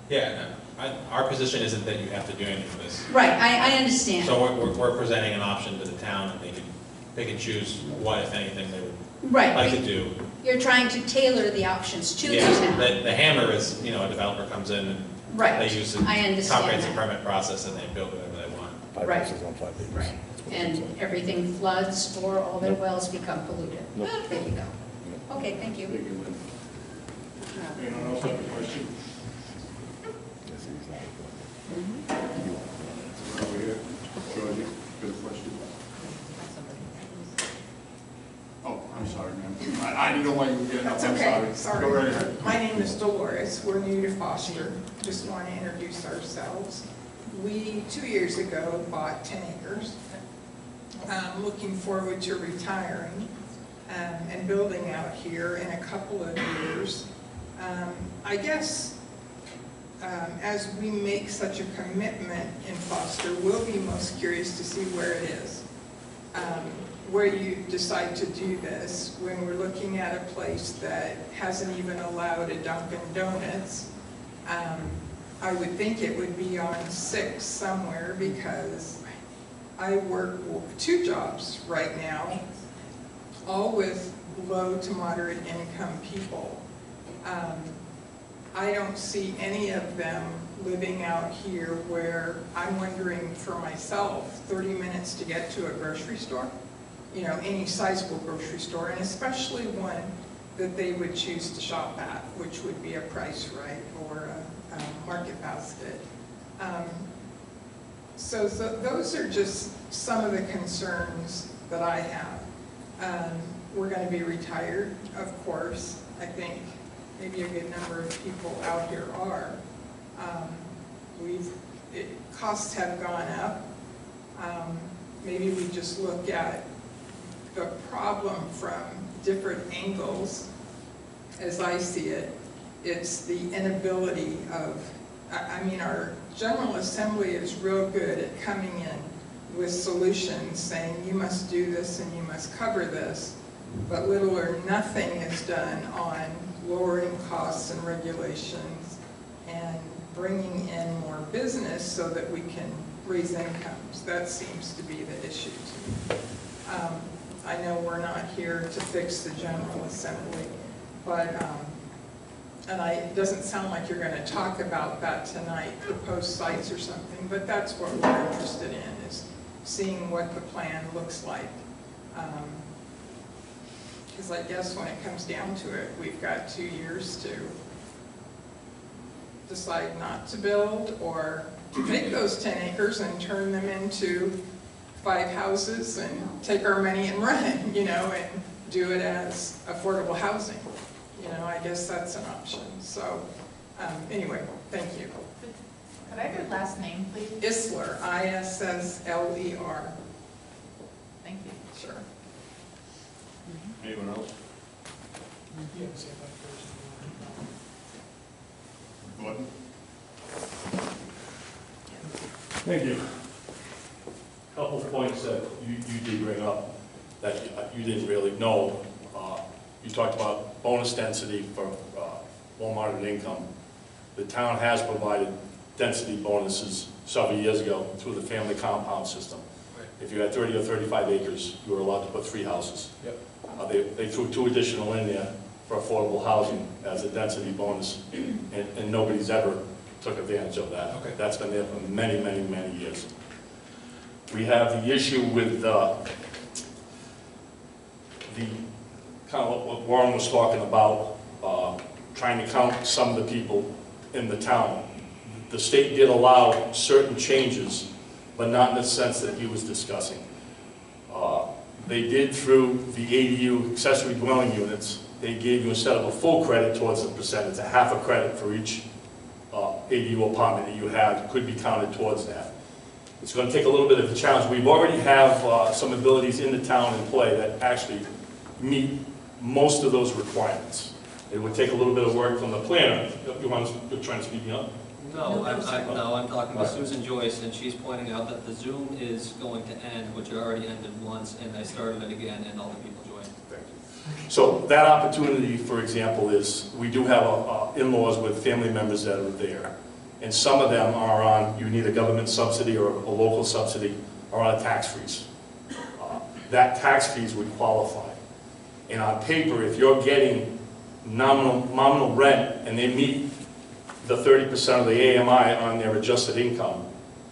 Yeah, no, our position isn't that you have to do anything for this. Right, I understand. So we're presenting an option to the town, and they can choose what, if anything, they would Right. like to do. You're trying to tailor the options to the Yeah, town. the hammer is, you know, a developer comes in and Right, they use the I understand comprehensive that. permit process and they build whatever they want. Right. Right. And everything floods or all their wells become polluted. There you go. Okay, thank you. Anyone else have a question? Over here. Georgie, got a question? Oh, I'm sorry, ma'am. I didn't know why you were getting up. That's I'm okay, sorry. Go right sorry. ahead. My name is Dolores, we're new to Foster, just want to introduce ourselves. We, 2 years ago, bought 10 acres, looking forward to retiring and building out here in a couple of years. I guess as we make such a commitment in Foster, we'll be most curious to see where it is. Where you decide to do this, when we're looking at a place that hasn't even allowed a Dunkin' Donuts, I would think it would be on 6 somewhere, because I work 2 jobs right now, all with low to moderate income people. I don't see any of them living out here where I'm wondering for myself, 30 minutes to get to a grocery store, you know, any sizable grocery store, and especially one that they would choose to shop at, which would be a Price Right or a Market Basket. So those are just some of the concerns that I have. We're going to be retired, of course. I think maybe a good number of people out here are. Costs have gone up. Maybe we just look at the problem from different angles. As I see it, it's the inability of, I mean, our General Assembly is real good at coming in with solutions saying you must do this and you must cover this, but little or nothing is done on lowering costs and regulations and bringing in more business so that we can raise incomes. That seems to be the issue to me. I know we're not here to fix the General Assembly, but And it doesn't sound like you're gonna talk about that tonight, proposed sites or something, but that's what we're interested in, is seeing what the plan looks like. Because I guess when it comes down to it, we've got 2 years to decide not to build, or to take those 10 acres and turn them into 5 houses and take our money and run, you know, and do it as affordable housing. You know, I guess that's an option. So, anyway, thank you. Could I have your last name, please? Isler, I-S-S-L-E-R. Thank you. Sure. Anyone else? Gordon? Thank you. Couple of points that you did bring up that you didn't really know. You talked about bonus density for low moderate income. The town has provided density bonuses several years ago through the family compound system. Right. If you had 30 or 35 acres, you were allowed to put 3 houses. Yep. They threw 2 additional in there for affordable housing as a density bonus, and nobody's ever took advantage of that. Okay. That's been there for many, many, many years. We have the issue with the kind of what Warren was talking about, trying to count some of the people in the town. The state did allow certain changes, but not in the sense that he was discussing. They did through the ADU, accessory dwelling units, they gave you, instead of a full credit towards the percentage, a half a credit for each ADU apartment that you had could be counted towards that. It's going to take a little bit of a challenge. We already have some abilities in the town in play that actually meet most of those requirements. It would take a little bit of work from the planner. You're trying to speak up? No, I'm talking to Susan Joyce, and she's pointing out that the Zoom is going to end, which already ended once, and I started it again, and all the people joined. Thank you. So that opportunity, for example, is we do have in-laws with family members that are there. And some of them are on, you need a government subsidy or a local subsidy, or on a tax freeze. That tax freeze would qualify. And on paper, if you're getting nominal rent and they meet the 30% of the AMI on their adjusted income,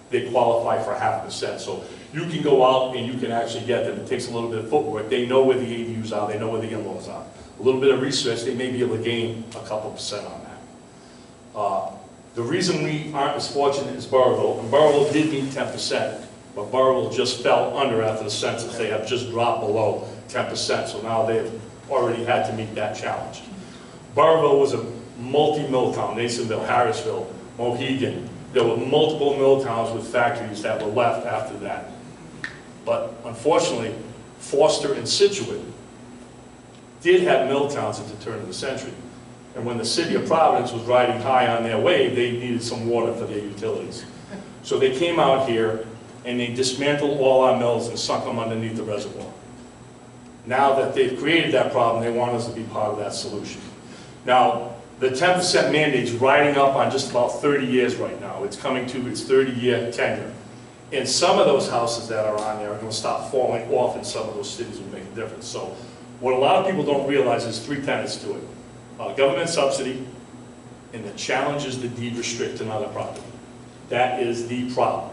they qualify for 0.5%. So you can go out and you can actually get them. It takes a little bit of footwork. They know where the ADUs are. They know where the in-laws are. A little bit of research, they may be able to gain a couple % on that. The reason we aren't as fortunate as Burrillville, and Burrillville did meet 10%, but Burrillville just fell under after the census. They have just dropped below 10%, so now they've already had to meet that challenge. Burrillville was a multi-mill town, Nasonville, Harrisville, Mohegan. There were multiple mill towns with factories that were left after that. But unfortunately, Foster and Scituate did have mill towns at the turn of the century. And when the city of Providence was riding high on their wave, they needed some water for their utilities. So they came out here and they dismantled all our mills and sunk them underneath the reservoir. Now that they've created that problem, they want us to be part of that solution. Now, the 10% mandate's riding up on just about 30 years right now. It's coming to its 30-year tenure. And some of those houses that are on there are going to stop falling off, and some of those cities will make a difference. So what a lot of people don't realize is 3 tenets to it. Government subsidy, and the challenge is the deed restricting on the property. That is the problem.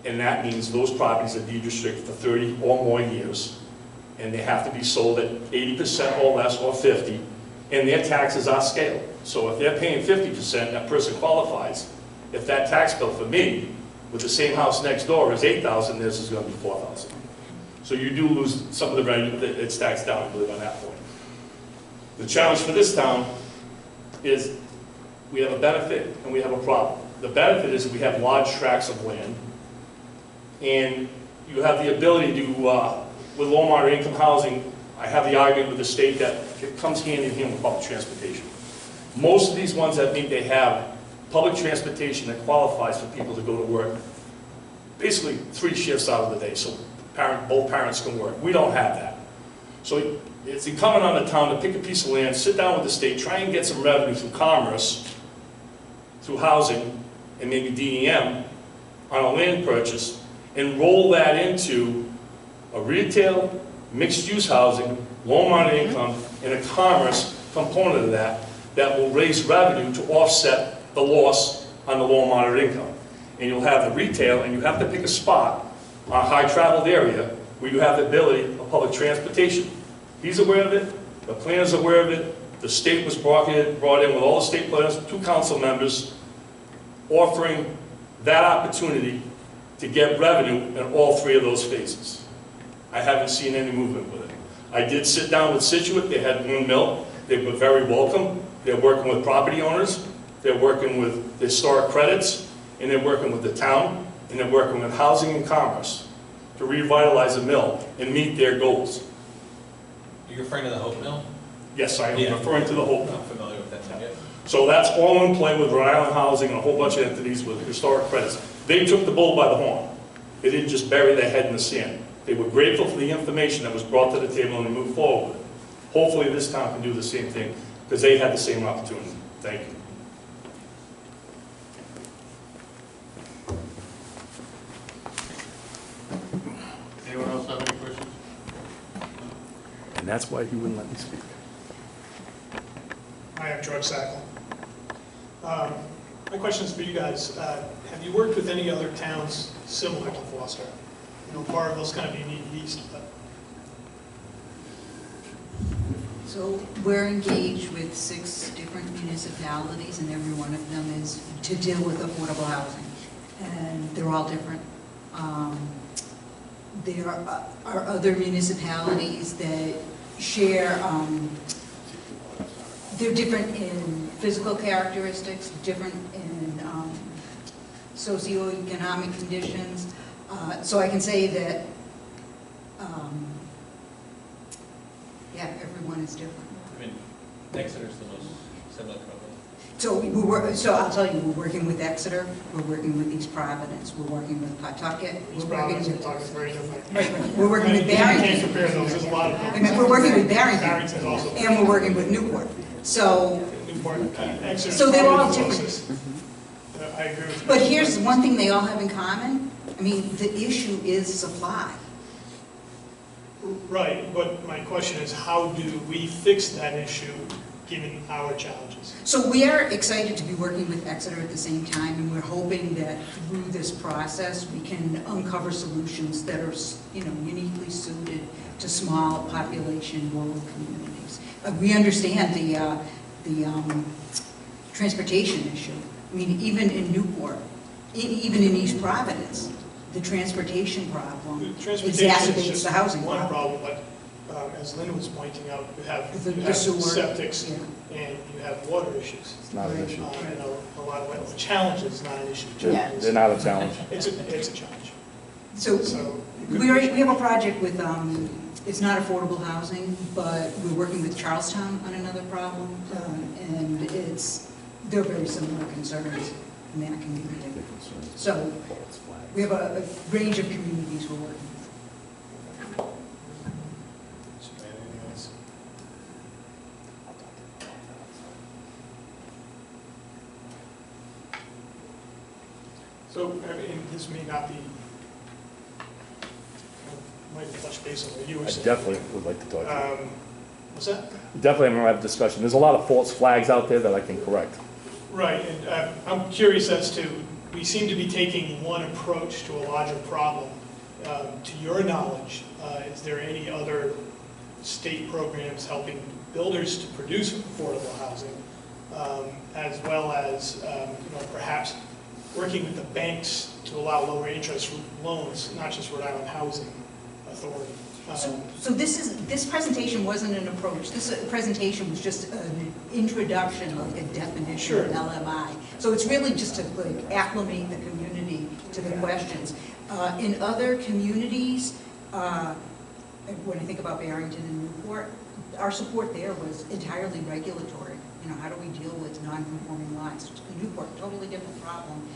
And that means those properties are deed restricted for 30 or more years, and they have to be sold at 80% or less, or 50%, and their taxes are scaled. So if they're paying 50%, that person qualifies. If that tax bill for me, with the same house next door, is $8,000, theirs is going to be $4,000. So you do lose some of the revenue that it stacks down, I believe, on that point. The challenge for this town is we have a benefit and we have a problem. The benefit is we have large tracts of land, and you have the ability to, with low moderate income housing, I have the argument with the state that it comes hand in hand with public transportation. Most of these ones that meet, they have public transportation that qualifies for people to go to work basically 3 shifts out of the day, so both parents can work. We don't have that. So it's incumbent on the town to pick a piece of land, sit down with the state, try and get some revenue through commerce, through housing, and maybe DEM on a land purchase, and roll that into a retail, mixed-use housing, low moderate income, and a commerce component of that that will raise revenue to offset the loss on the low and moderate income. And you'll have the retail, and you have to pick a spot on a high-traveled area where you have the ability of public transportation. He's aware of it, the planner's aware of it, the state was brought in with all the state planners, 2 council members, offering that opportunity to get revenue in all 3 of those phases. I haven't seen any movement with it. I did sit down with Situate, they had 1 mill, they were very welcome, they're working with property owners, they're working with historic credits, and they're working with the town, and they're working with housing and commerce to revitalize a mill and meet their goals. You're referring to the Hope Mill? Yes, I am Yeah. referring to the whole. I'm familiar with that thing, yeah. So that's all in play with Rhode Island Housing and a whole bunch of entities with historic credits. They took the bull by the horn. They didn't just bury their head in the sand. They were grateful for the information that was brought to the table and they moved forward with it. Hopefully this town can do the same thing because they had the same opportunity. Thank you. Anyone else have any questions? And that's why he wouldn't let me speak. Hi, I'm George Sackle. My question is for you guys. Have you worked with any other towns similar to Foster? You know, Barville's kind of unique beast, but So we're engaged with 6 different municipalities, and every one of them is to deal with affordable housing. And they're all different. There are other municipalities that share, they're different in physical characteristics, different in socioeconomic conditions. So I can say that, yeah, everyone is different. I mean, Exeter's the most similar probably. So I'll tell you, we're working with Exeter, we're working with East Providence, we're working with Pawtucket. East Providence and Pawtucket is very different. Right, we're working with You can't Barrington. compare those, there's a lot of I them. mean, we're working with Barrington, Barrington's also. and we're working with Newport. So, Newport, Exeter's So they're all probably the different. closest. I agree with you. but here's one thing they all have in common. I mean, the issue is supply. Right, but my question is, how do we fix that issue given our challenges? So we are excited to be working with Exeter at the same time, and we're hoping that through this process, we can uncover solutions that are, uniquely suited to small population rural communities. We understand the transportation issue. I mean, even in Newport, even in East Providence, the transportation problem The transportation is exacerbates just the housing one problem. problem, but as Lynn was pointing out, you have The sewer, septics yeah. and you have water issues. It's not an Right. issue. And a lot of, well, challenges, not an issue. They're Challenges. they're not a challenge. It's a challenge. So So, we have a project with, it's not affordable housing, but we're working with Charlestown on another problem, and they're very similar concerns in that community. So we have a range of communities we're working with. anything else? So, I mean, this may not be, might touch base on what you were I saying. definitely would like to talk to you. What's that? Definitely, I'm gonna have a discussion. There's a lot of false flags out there that I can correct. Right, and I'm curious as to, we seem to be taking one approach to a larger problem. To your knowledge, is there any other state programs helping builders to produce affordable housing, as well as, perhaps working with the banks to allow lower interest loans, not just Rhode Island Housing Authority? So this presentation wasn't an approach. This presentation was just an introduction, like a definition of LMI. So it's really just to acclimate the community to the questions. In other communities, when I think about Barrington and Newport, our support there was entirely regulatory. How do we deal with non-conforming lots? In Newport, totally different problem.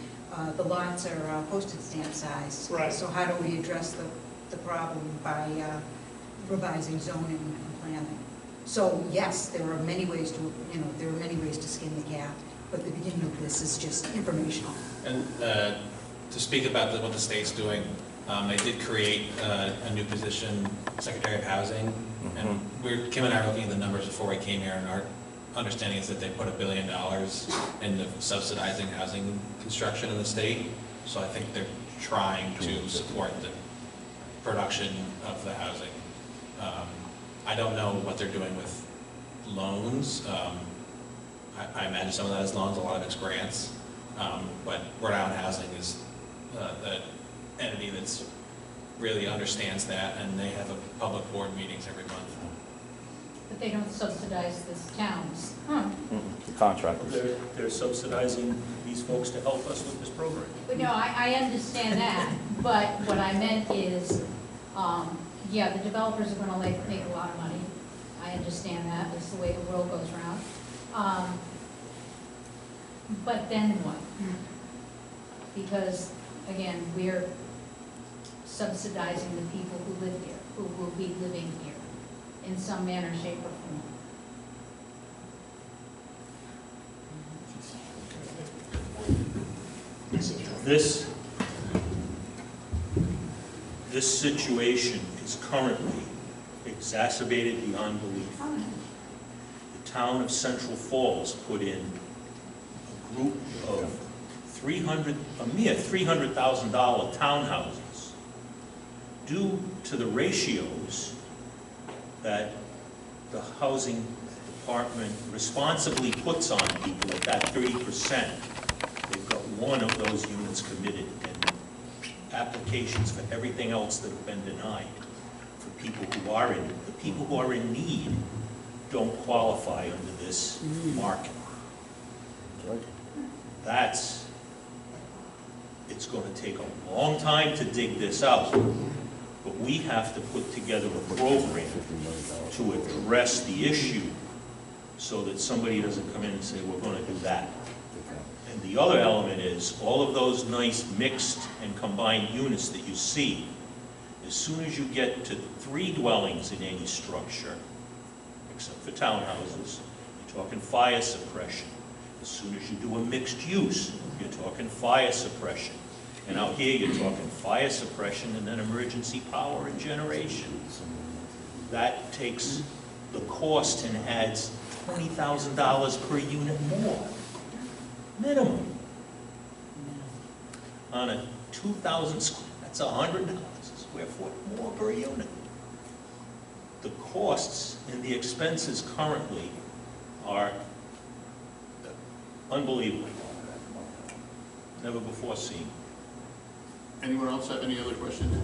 The lots are postage stamp size. Right. So how do we address the problem by revising zoning and planning? So yes, there are many ways to skin the cat, but the beginning of this is just informational. And to speak about what the state's doing, they did create a new position, Secretary of Housing, and Kim and I were looking at the numbers before we came here, and understanding is that they put $1 billion into subsidizing housing construction in the state. So I think they're trying to support the production of the housing. I don't know what they're doing with loans. I imagine some of that is loans, a lot of it's grants. But Rhode Island Housing is the entity that's really understands that, and they have a public board meetings every month. But they don't subsidize the towns. The contractors. They're subsidizing these folks to help us with this program. But no, I understand that, but what I meant is, yeah, the developers are gonna make a lot of money. I understand that, that's the way the world goes around. But then what? Because, again, we're subsidizing the people who live here, who will be living here in some manner, shape, or form. This situation is currently exacerbated beyond belief. The town of Central Falls put in a group of a mere $300,000 townhouses due to the ratios that the housing department responsibly puts on people at that 30%. They've got one of those units committed and applications for everything else that have been denied for people who are in it. The people who are in need don't qualify under this market. It's going to take a long time to dig this out, but we have to put together a program to address the issue so that somebody doesn't come in and say, we're going to do that. And the other element is all of those nice mixed and combined units that you see, as soon as you get to 3 dwellings in any structure, except for townhouses, you're talking fire suppression. As soon as you do a mixed use, you're talking fire suppression. And out here, you're talking fire suppression and then emergency power and generation. That takes the cost and adds $20,000 per unit more. Minimum. On a 2,000 square, that's $100 a square foot more per unit. The costs and the expenses currently are unbelievable. Never before seen. Anyone else have any other questions?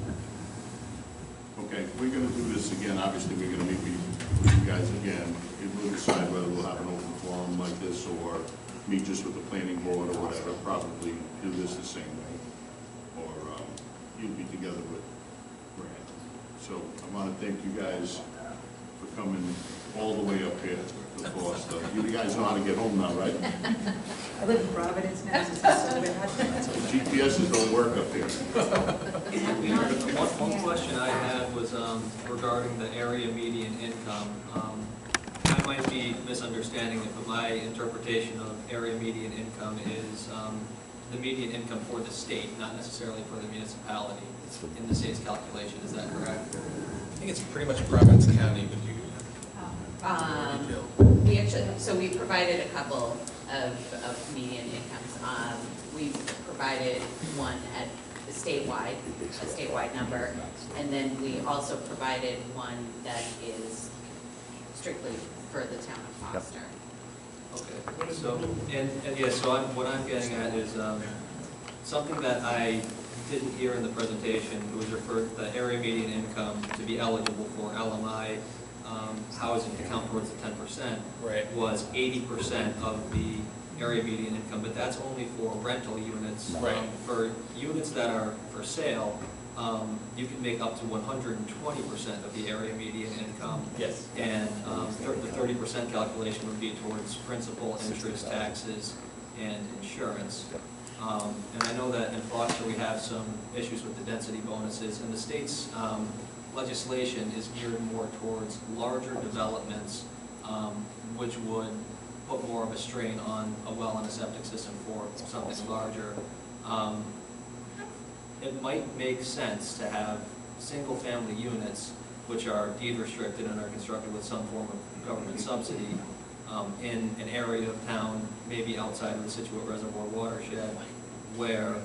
Okay, we're gonna do this again. Obviously, we're gonna meet with you guys again. We'll decide whether we'll have an open forum like this or meet just with the planning board or whatever. Probably do this the same way. Or you'll be together with Brad. So I wanna thank you guys for coming all the way up here to Foster. You guys know how to get home now, right? I live in Providence now, so it's so bad. GPSs don't work up here. One question I had was regarding the area median income. I might be misunderstanding it, but my interpretation of area median income is the median income for the state, not necessarily for the municipality. It's in the state's calculation, is that correct? I think it's pretty much Providence County, but you We actually, so we provided a couple of median incomes. We provided one at the a statewide number, and then we also provided one that is strictly for the town of Foster. Okay, so, and yeah, so what I'm getting at is something that I didn't hear in the presentation. It was referred to the area median income to be eligible for LMI housing to count towards the 10%, right, was 80% of the area median income, but that's only for rental units. Right. For units that are for sale, you can make up to 120% of the area median income. yes. And the 30% calculation would be towards principal, interest, taxes, and insurance. And I know that in Foster we have some issues with the density bonuses, and the state's legislation is geared more towards larger developments, which would put more of a strain on a well and a septic system for something larger. It might make sense to have single-family units which are deed restricted and are constructed with some form of government subsidy, in an area of town, maybe outside of the Situate Reservoir watershed, where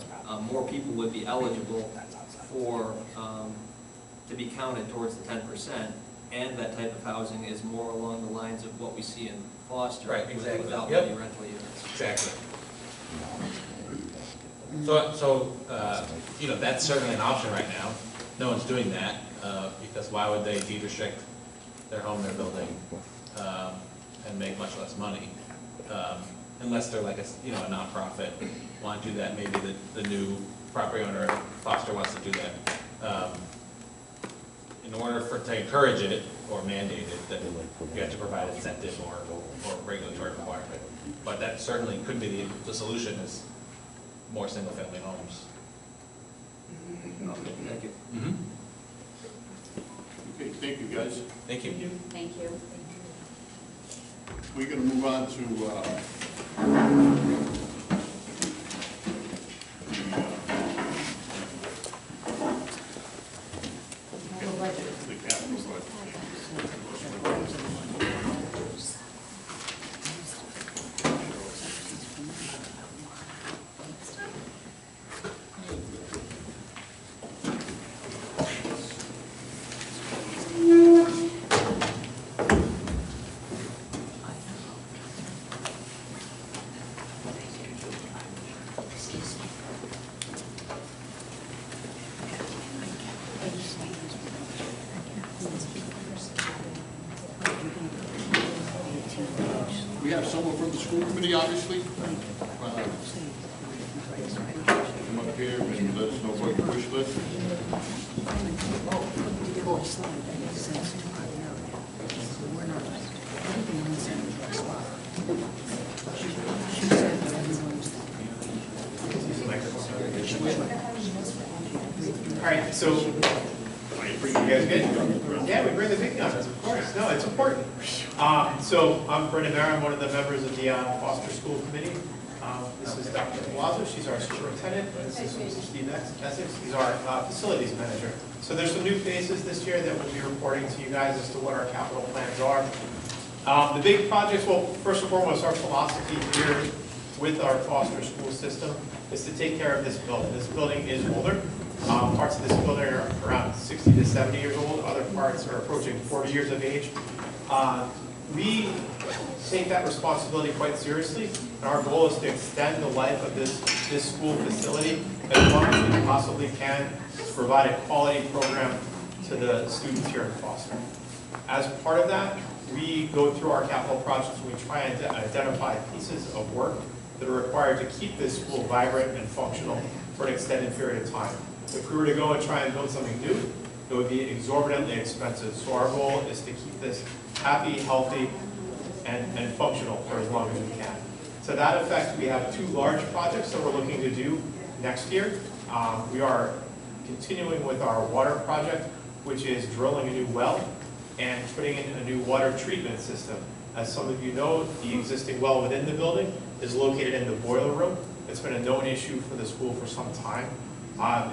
more people would be eligible for, to be counted towards the 10%, and that type of housing is more along the lines of what we see in Foster. Right, exactly. Without Yep. many rental units. Exactly. You know, that's certainly an option right now. No one's doing that, because why would they deed restrict their home they're building, and make much less money? Unless they're like a, you know, a nonprofit, want to do that, maybe the new property owner, Foster, wants to do that. In order to encourage it or mandate it, then you have to provide incentive or regulatory requirement. But that certainly could be the solution, is more single-family homes. Thank you. Mm-hmm. Okay, thank you, guys. Thank you. Thank you. We're gonna move on to, the capital budget. We have someone from the school committee, obviously. Come up here and let us know what your wish list. All right, so, you guys good? Yeah, we bring the big guns, of course. No, it's important. So I'm Brendan Mayer, I'm one of the members of the Foster School Committee. This is Dr. Palazzo, she's our superintendent, and this is Mr. Steve Essex, he's our facilities manager. So there's some new faces this year that will be reporting to you guys as to what our capital plans are. The big projects, well, first and foremost, our philosophy here with our Foster school system is to take care of this building. This building is older. Parts of this building are around 60 to 70 years old. Other parts are approaching 40 years of age. We take that responsibility quite seriously, and our goal is to extend the life of this school facility as long as we possibly can to provide a quality program to the students here in Foster. As part of that, we go through our capital projects and we try and identify pieces of work that are required to keep this school vibrant and functional for an extended period of time. If we were to go and try and build something new, it would be exorbitantly expensive. So our goal is to keep this happy, healthy, and functional for as long as we can. To that effect, we have two large projects that we're looking to do next year. We are continuing with our water project, which is drilling a new well and putting in a new water treatment system. As some of you know, the existing well within the building is located in the boiler room. It's been a known issue for the school for some time.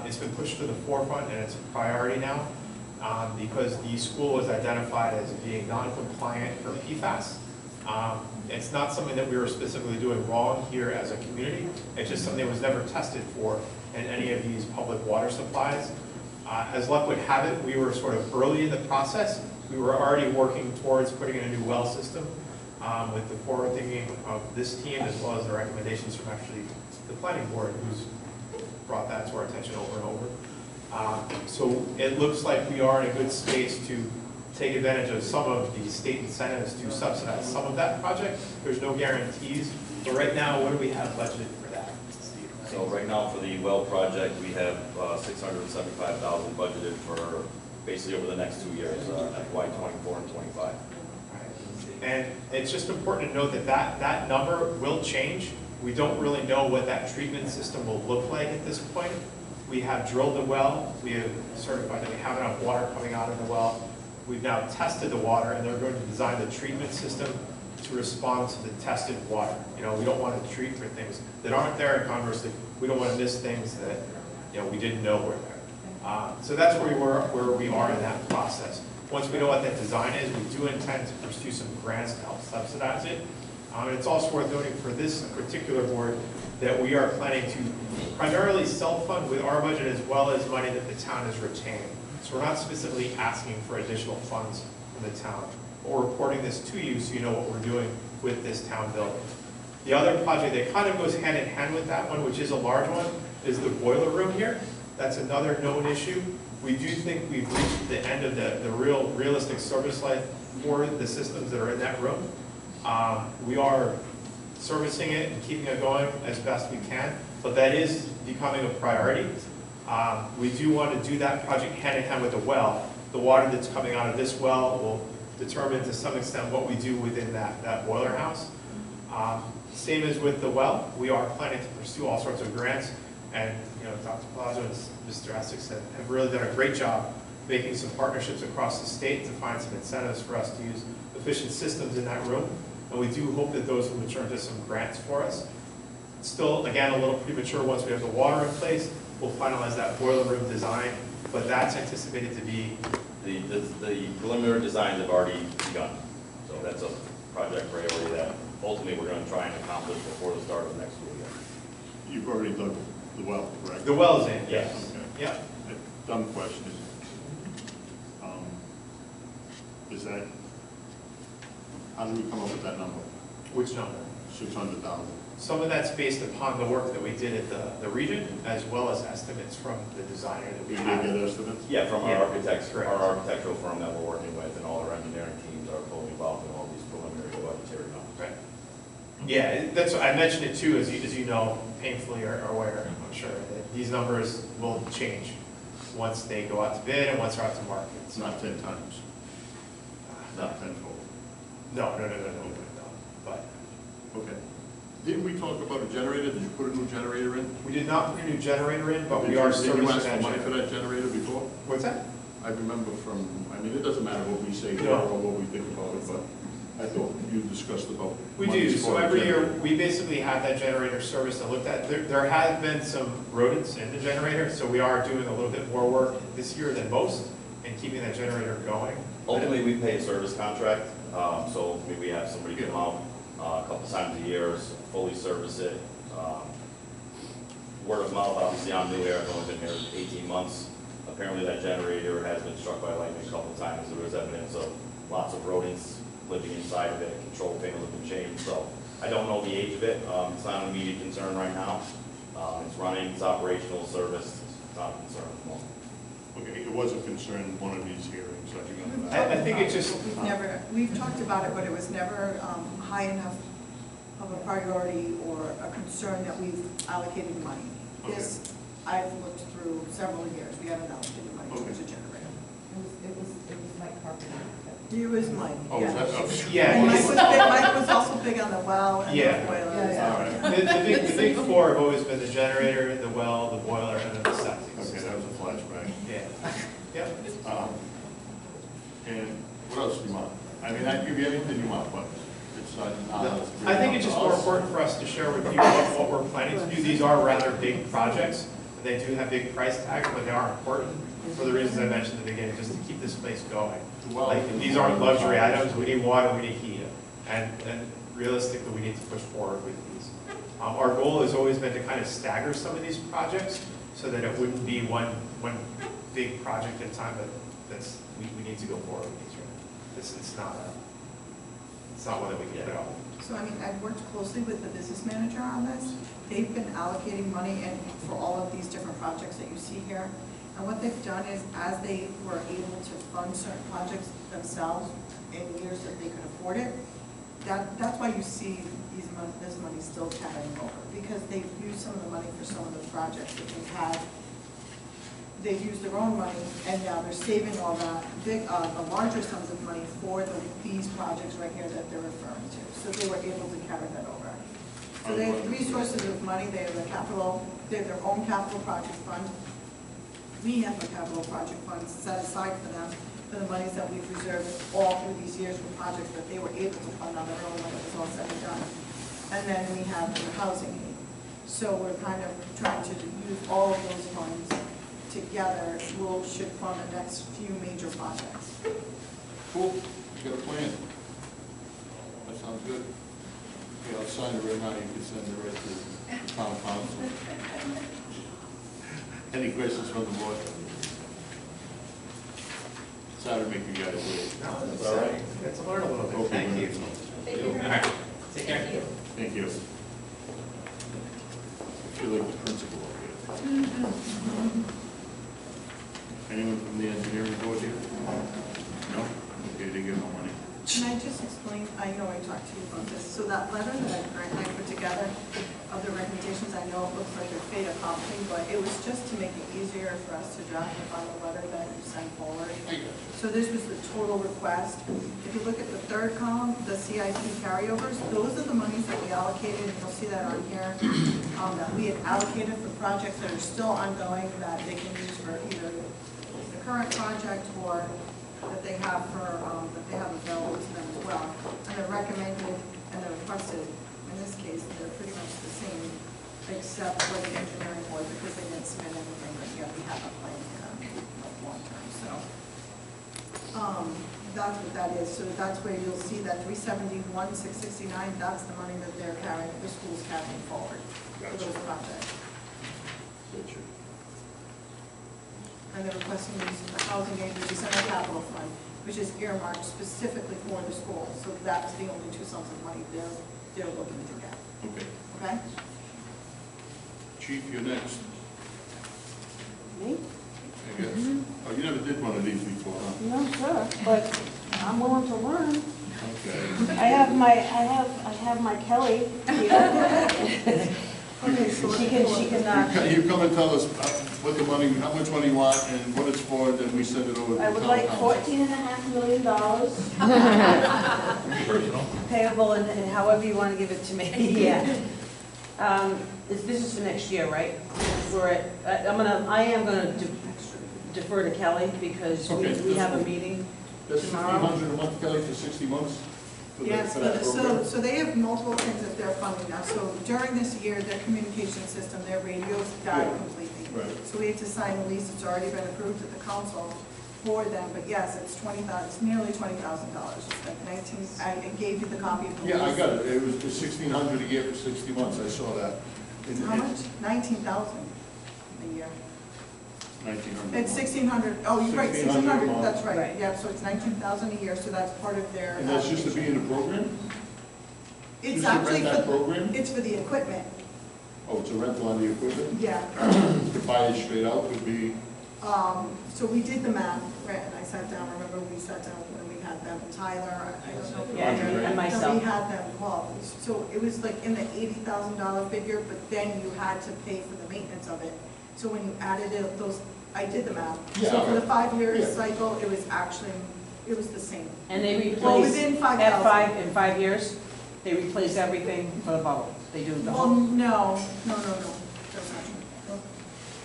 It's been pushed to the forefront and it's a priority now because the school was identified as being non-compliant for PFAS. It's not something that we were specifically doing wrong here as a community. It's just something that was never tested for in any of these public water supplies. As luck would have it, we were sort of early in the process. We were already working towards putting in a new well system with the forward thinking of this team as well as the recommendations from actually the planning board who's brought that to our attention over and over. So it looks like we are in a good space to take advantage of some of the state incentives to subsidize some of that project. There's no guarantees, but right now, what do we have budgeted for that? So right now for the well project, we have $675,000 budgeted for basically over the next 2 years, FY '24 and '25. And it's just important to note that that number will change. We don't really know what that treatment system will look like at this point. We have drilled the well. We have certified that we have enough water coming out of the well. We've now tested the water, and they're going to design the treatment system to respond to the tested water. You know, we don't want to treat for things that aren't there, and conversely, we don't want to miss things that, you know, we didn't know were there. So that's where we are in that process. Once we know what that design is, we do intend to pursue some grants to help subsidize it. And it's also worth noting for this particular board that we are planning to primarily self-fund with our budget as well as money that the town is retaining. So we're not specifically asking for additional funds from the town. But we're reporting this to you so you know what we're doing with this town building. The other project that kind of goes hand in hand with that one, which is a large one, is the boiler room here. That's another known issue. We do think we've reached the end of the realistic service life for the systems that are in that room. We are servicing it and keeping it going as best we can, but that is becoming a priority. We do want to do that project hand in hand with the well. The water that's coming out of this well will determine to some extent what we do within that boiler house. Same as with the well, we are planning to pursue all sorts of grants, and Dr. Palazzo and Mr. Essex have really done a great job making some partnerships across the state to find some incentives for us to use efficient systems in that room, and we do hope that those will mature into some grants for us. Still, again, a little premature. Once we have the water in place, we'll finalize that boiler room design, but that's anticipated to be... The preliminary designs have already begun, so that's a project priority that ultimately we're going to try and accomplish before the start of next school year. You've already dug the well, correct? The well is in, yes. Okay. Yeah. Dumb question. Is that, how do we come up with that number? Which number? 600,000. Some of that's based upon the work that we did at the region, as well as estimates from the designer that we You have. did get estimates? Yeah, from our architects, correct. our architectural firm that we're working with, and all our engineering teams are fully involved in all these preliminary budgetary numbers. Right. Yeah, that's, I mentioned it too, as you know, painfully or aware, I'm sure, that these numbers will change once they go out to bid and once they're out to market. It's not 10 times, not tenfold. No, but. Okay. Didn't we talk about a generator? Did you put a new generator in? We did not put a new generator in, but Did we you- are Did you servicing ask that for money for generator. that generator before? What's that? I remember from, I mean, it doesn't matter what we say here No. or what we think about it, but I thought you discussed about. We do, monies so for a every year, generator. we basically have that generator serviced and looked at. There have been some rodents in the generator, so we are doing a little bit more work this year than most in keeping that generator going. Ultimately, we pay a service contract, so maybe we have somebody come out a couple times a year, fully service it. Word of mouth, obviously, I'm new here, I've only been here 18 months. Apparently, that generator has been struck by lightning a couple times. There was evidence of lots of rodents living inside of it, control panels have been changed, so I don't know the age of it. It's not an immediate concern right now. It's running, it's operational, service, it's not a concern at the moment. Okay, it was a concern in one of these hearings, I remember that. I think it just, We've talked about it, but it was never high enough of a priority or a concern that we've allocated money. This, I've looked through several years, we haven't allocated money towards a generator. It was Mike Carpenter. It was Mike, Oh, yeah. is that, oh, yeah. And Mike was also big on the well and the Yeah. boilers. all right. The big four have always been the generator, the well, the boiler, and then the septic Okay, system. that was a flashback. Yeah. Yep. And what else do you want? I mean, I give you anything you want, but it's not. I think it's just more important for us to share with you what we're planning to do. These are rather big projects. They do have big price tags, but they are important for the reasons I mentioned at the beginning, just to keep this place going. Like, these aren't luxury items. We need water, we need heat. And realistically, we need to push forward with these. Our goal has always been to kind of stagger some of these projects so that it wouldn't be one big project at a time, but we need to go forward with these. It's not one that we can put off. So, I mean, I've worked closely with the business manager on this. They've been allocating money for all of these different projects that you see here. And what they've done is, as they were able to fund certain projects themselves in years that they could afford it, that's why you see this money still carrying over, because they've used some of the money for some of the projects that they've had. They've used their own money, and now they're saving all that the larger sums of money for these projects right here that they're referring to. So they were able to carry that over. So they have three sources of money. They have they have their own capital project fund. We have a capital project fund set aside for them, for the monies that we've reserved all through these years for projects that they were able to fund on their own when it was all said and done. And then we have the housing need. So we're kind of trying to use all of those funds together should fund the next few major projects. Cool, you got a plan. That sounds good. Okay, I'll sign it right now, you can send it right to town council. Any questions from the board? Sorry to make you guys wait. No, It's all right. Let's learn a little bit. Okay, Thank you. Thank you All very right, much. take care. Thank you. Thank you. I feel like the principal up here. Anyone from the engineering board here? No? Okay, they get no money. Can I just explain, I know I talked to you about this, so that letter that Grant and I put together of the recommendations, I know it looks like a fait accompli, but it was just to make it easier for us to draft the final letter that you send forward. So this was the total request. If you look at the third column, the CIP carryovers, those are the monies that we allocated, and you'll see that on here, that we had allocated for projects that are still ongoing, that they can use for either the current project or that they have for, that they have available to them as well. And they're recommended and they're requested, in this case, they're pretty much the same, except for the engineering board, because they didn't submit anything, but yet we have a plan here, like long term, so. That's what that is, so that's where you'll see that 371, 669, that's the money that they're carrying, the school's carrying forward for those projects. Gotcha. And they're requesting use of the housing agency center capital fund, which is earmarked specifically for the school. So that's the only two sums of money they're looking to get. Okay. Okay? Chief, you're next, Me? I guess. Oh, you never did one of these before, huh? No, sir, but I'm willing to learn. Okay. I have my Kelly here. Okay, so She can, You come and tell us what the money, how much money you want and what it's for, then we send it over to I town would like council. $14.5 million payable in however you want to give it to me, yeah. This is for next year, right? I am gonna defer to Kelly because Okay, we have a that's meeting That's tomorrow. $1,500 a month, Kelly, for 60 months? For that- yes, for that program? so they have multiple things that they're funding now. So during this year, their communication system, their radios died Yeah. completely. Right. So we had to sign a lease, it's already been approved at the council for them, but yes, it's nearly $20,000. It's like 19, I gave you the copy of the lease. Yeah, I got it. It was $1,600 a year for 60 months. I saw that. How much? 19,000 a year. 1,900. It's 1,600, oh, you're right, 1,600 a 1,600, month. that's right. Right. Yeah, so it's 19,000 a year, so that's part of their. And that's just to be in the program? It's just to actually rent that for, program? it's for the equipment, Oh, it's a rental on the equipment? yeah. To buy it straight out would be, So we did the math, Grant and I sat down, remember we sat down when we had them, Tyler, I don't know. if you Yeah, remember. and So myself. we had them call, so it was like in the $80,000 figure, but then you had to pay for the maintenance of it. So when you added it, those, I did the math. Yeah, So for the okay. 5-year Yeah. cycle, it was actually, it was the same. And they Well, replace, within at 5,000. in 5 years, they replace everything for the bubble. They do the Well, whole. no, that's not true.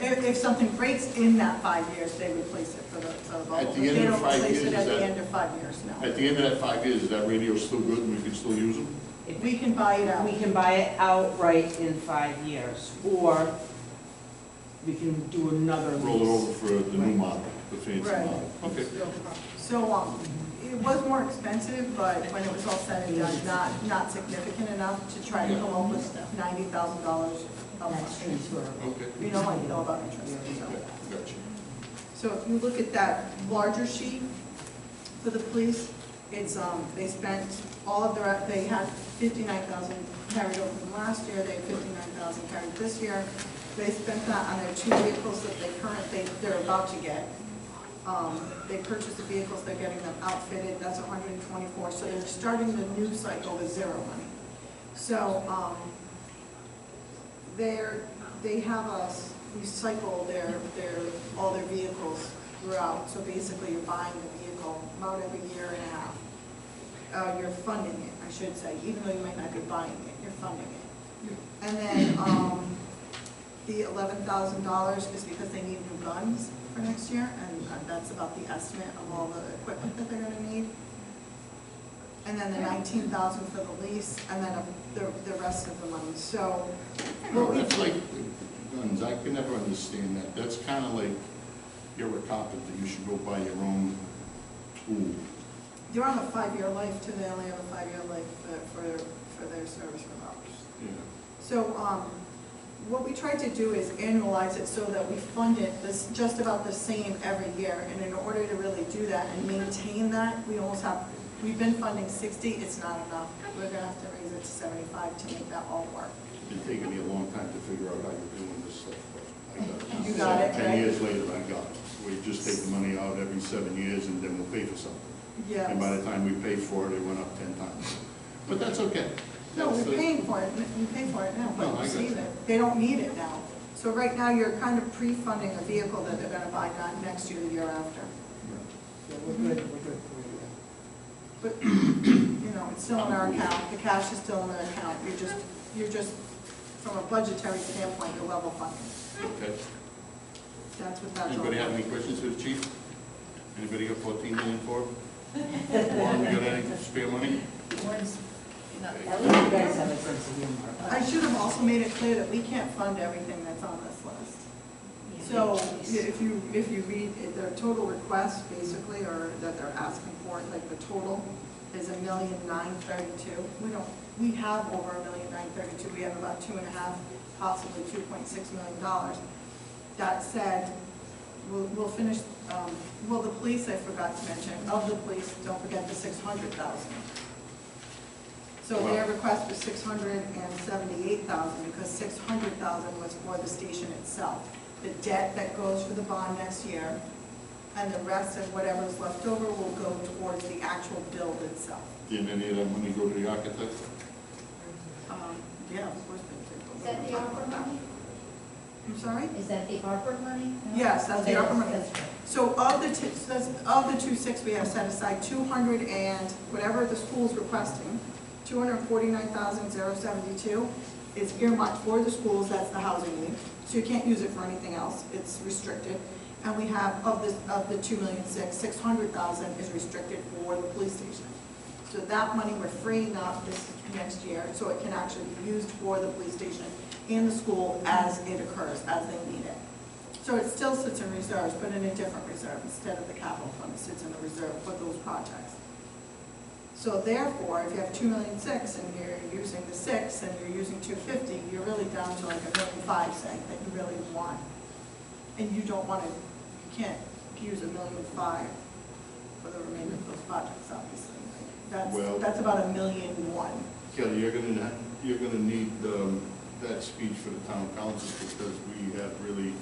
If something breaks in that 5 years, they replace it for the bubble. At the But end they of don't 5 replace years, it is at the that- end of 5 years, no. at the end of that 5 years, is that radio still good and we can still use them? We can buy it out. We can buy it outright in 5 years, or we can do another lease. Roll it over for the new model, the fancy Right. model? Okay. So, it was more expensive, but when it was all said and done, not significant enough to try to come up with $90,000 a That's month. transferable. Okay. You know how you know about interest, so. Okay, gotcha. So if you look at that larger sheet for the police, it's, they spent all of their, they had 59,000 carried over from last year, they had 59,000 carried this year. They spent that on their 2 vehicles that they're about to get. They purchased the vehicles, they're getting them outfitted, that's 124, so they're starting the new cycle with zero money. So, they have us recycle all their vehicles throughout. So basically, you're buying the vehicle about every year and a half. You're funding it, I should say, even though you might not be buying it, you're funding it. And then, the $11,000 is because they need new guns for next year, and that's about the estimate of all the equipment that they're gonna need. And then the 19,000 for the lease, and then the rest of the money, so. No, that's like guns, I can never understand that. That's kind of like, you're a carpenter, you should go buy your own tool. They're on a 5-year life too, they only have a 5-year life for their service revolvers. Yeah. So, what we tried to do is annualize it so that we fund it this, just about the same every year. And in order to really do that and maintain that, we've been funding 60, it's not enough. We're gonna have to raise it to 75 to make that all work. It's been taking me a long time to figure out how you're doing this stuff, but I got it. You got it, 10 right? years later, I got it. We just take the money out every 7 years and then we'll pay for something. Yes. And by the time we pay for it, it went up 10 times. But that's okay. No, That's we're it. paying for it, we pay for it now, No, but I got receive you. it. They don't need it now. So right now, you're kind of pre-funding a vehicle that they're gonna buy not next year, the year after. Yeah, we're good. But, you know, it's still in our account, the cash is still in the account, you're just, from a budgetary standpoint, you're level funded. Okay. That's what that's all Anybody have about. any questions for the chief? Anybody got 14 million for him? Warren, you got any spare money? At least you guys have a sense of humor. I should have also made it clear that we can't fund everything that's on this list. So if you read their total request, basically, or that they're asking for, like the total is $1,932,000. We have over $1,932,000. We have about 2.5, possibly $2.6 million. That said, we'll finish. Well, the police, I forgot to mention. Of the police, don't forget the $600,000. So their request was $678,000 because $600,000 was for the station itself. The debt that goes for the bond next year, and the rest of whatever's left over will go towards the actual build itself. Didn't any of that money go to the architect? Yeah, of course they did. Is that the ARPA money? I'm sorry? Is that the ARPA money? No? Yes, that's the Okay, ARPA money. that's right. So of the 2.6, we have set aside 200 and whatever the school's requesting, 249,072 is earmarked for the schools. That's the housing need. So you can't use it for anything else. It's restricted. And we have of the 2,600,000, 600,000 is restricted for the police station. So that money we're freeing up this next year, so it can actually be used for the police station and the school as it occurs, as they need it. So it still sits in reserves, but in a different reserve. Instead of the capital fund, it sits in the reserve for those projects. So therefore, if you have 2,600,000 and you're using the 6 and you're using 250, you're really down to like $1,500,000, saying that you really want. And you don't want to, you can't use $1,500,000 for the remainder of those projects, obviously. That's about $1,000,001. Kelly, you're gonna need that speech for the town council because we have really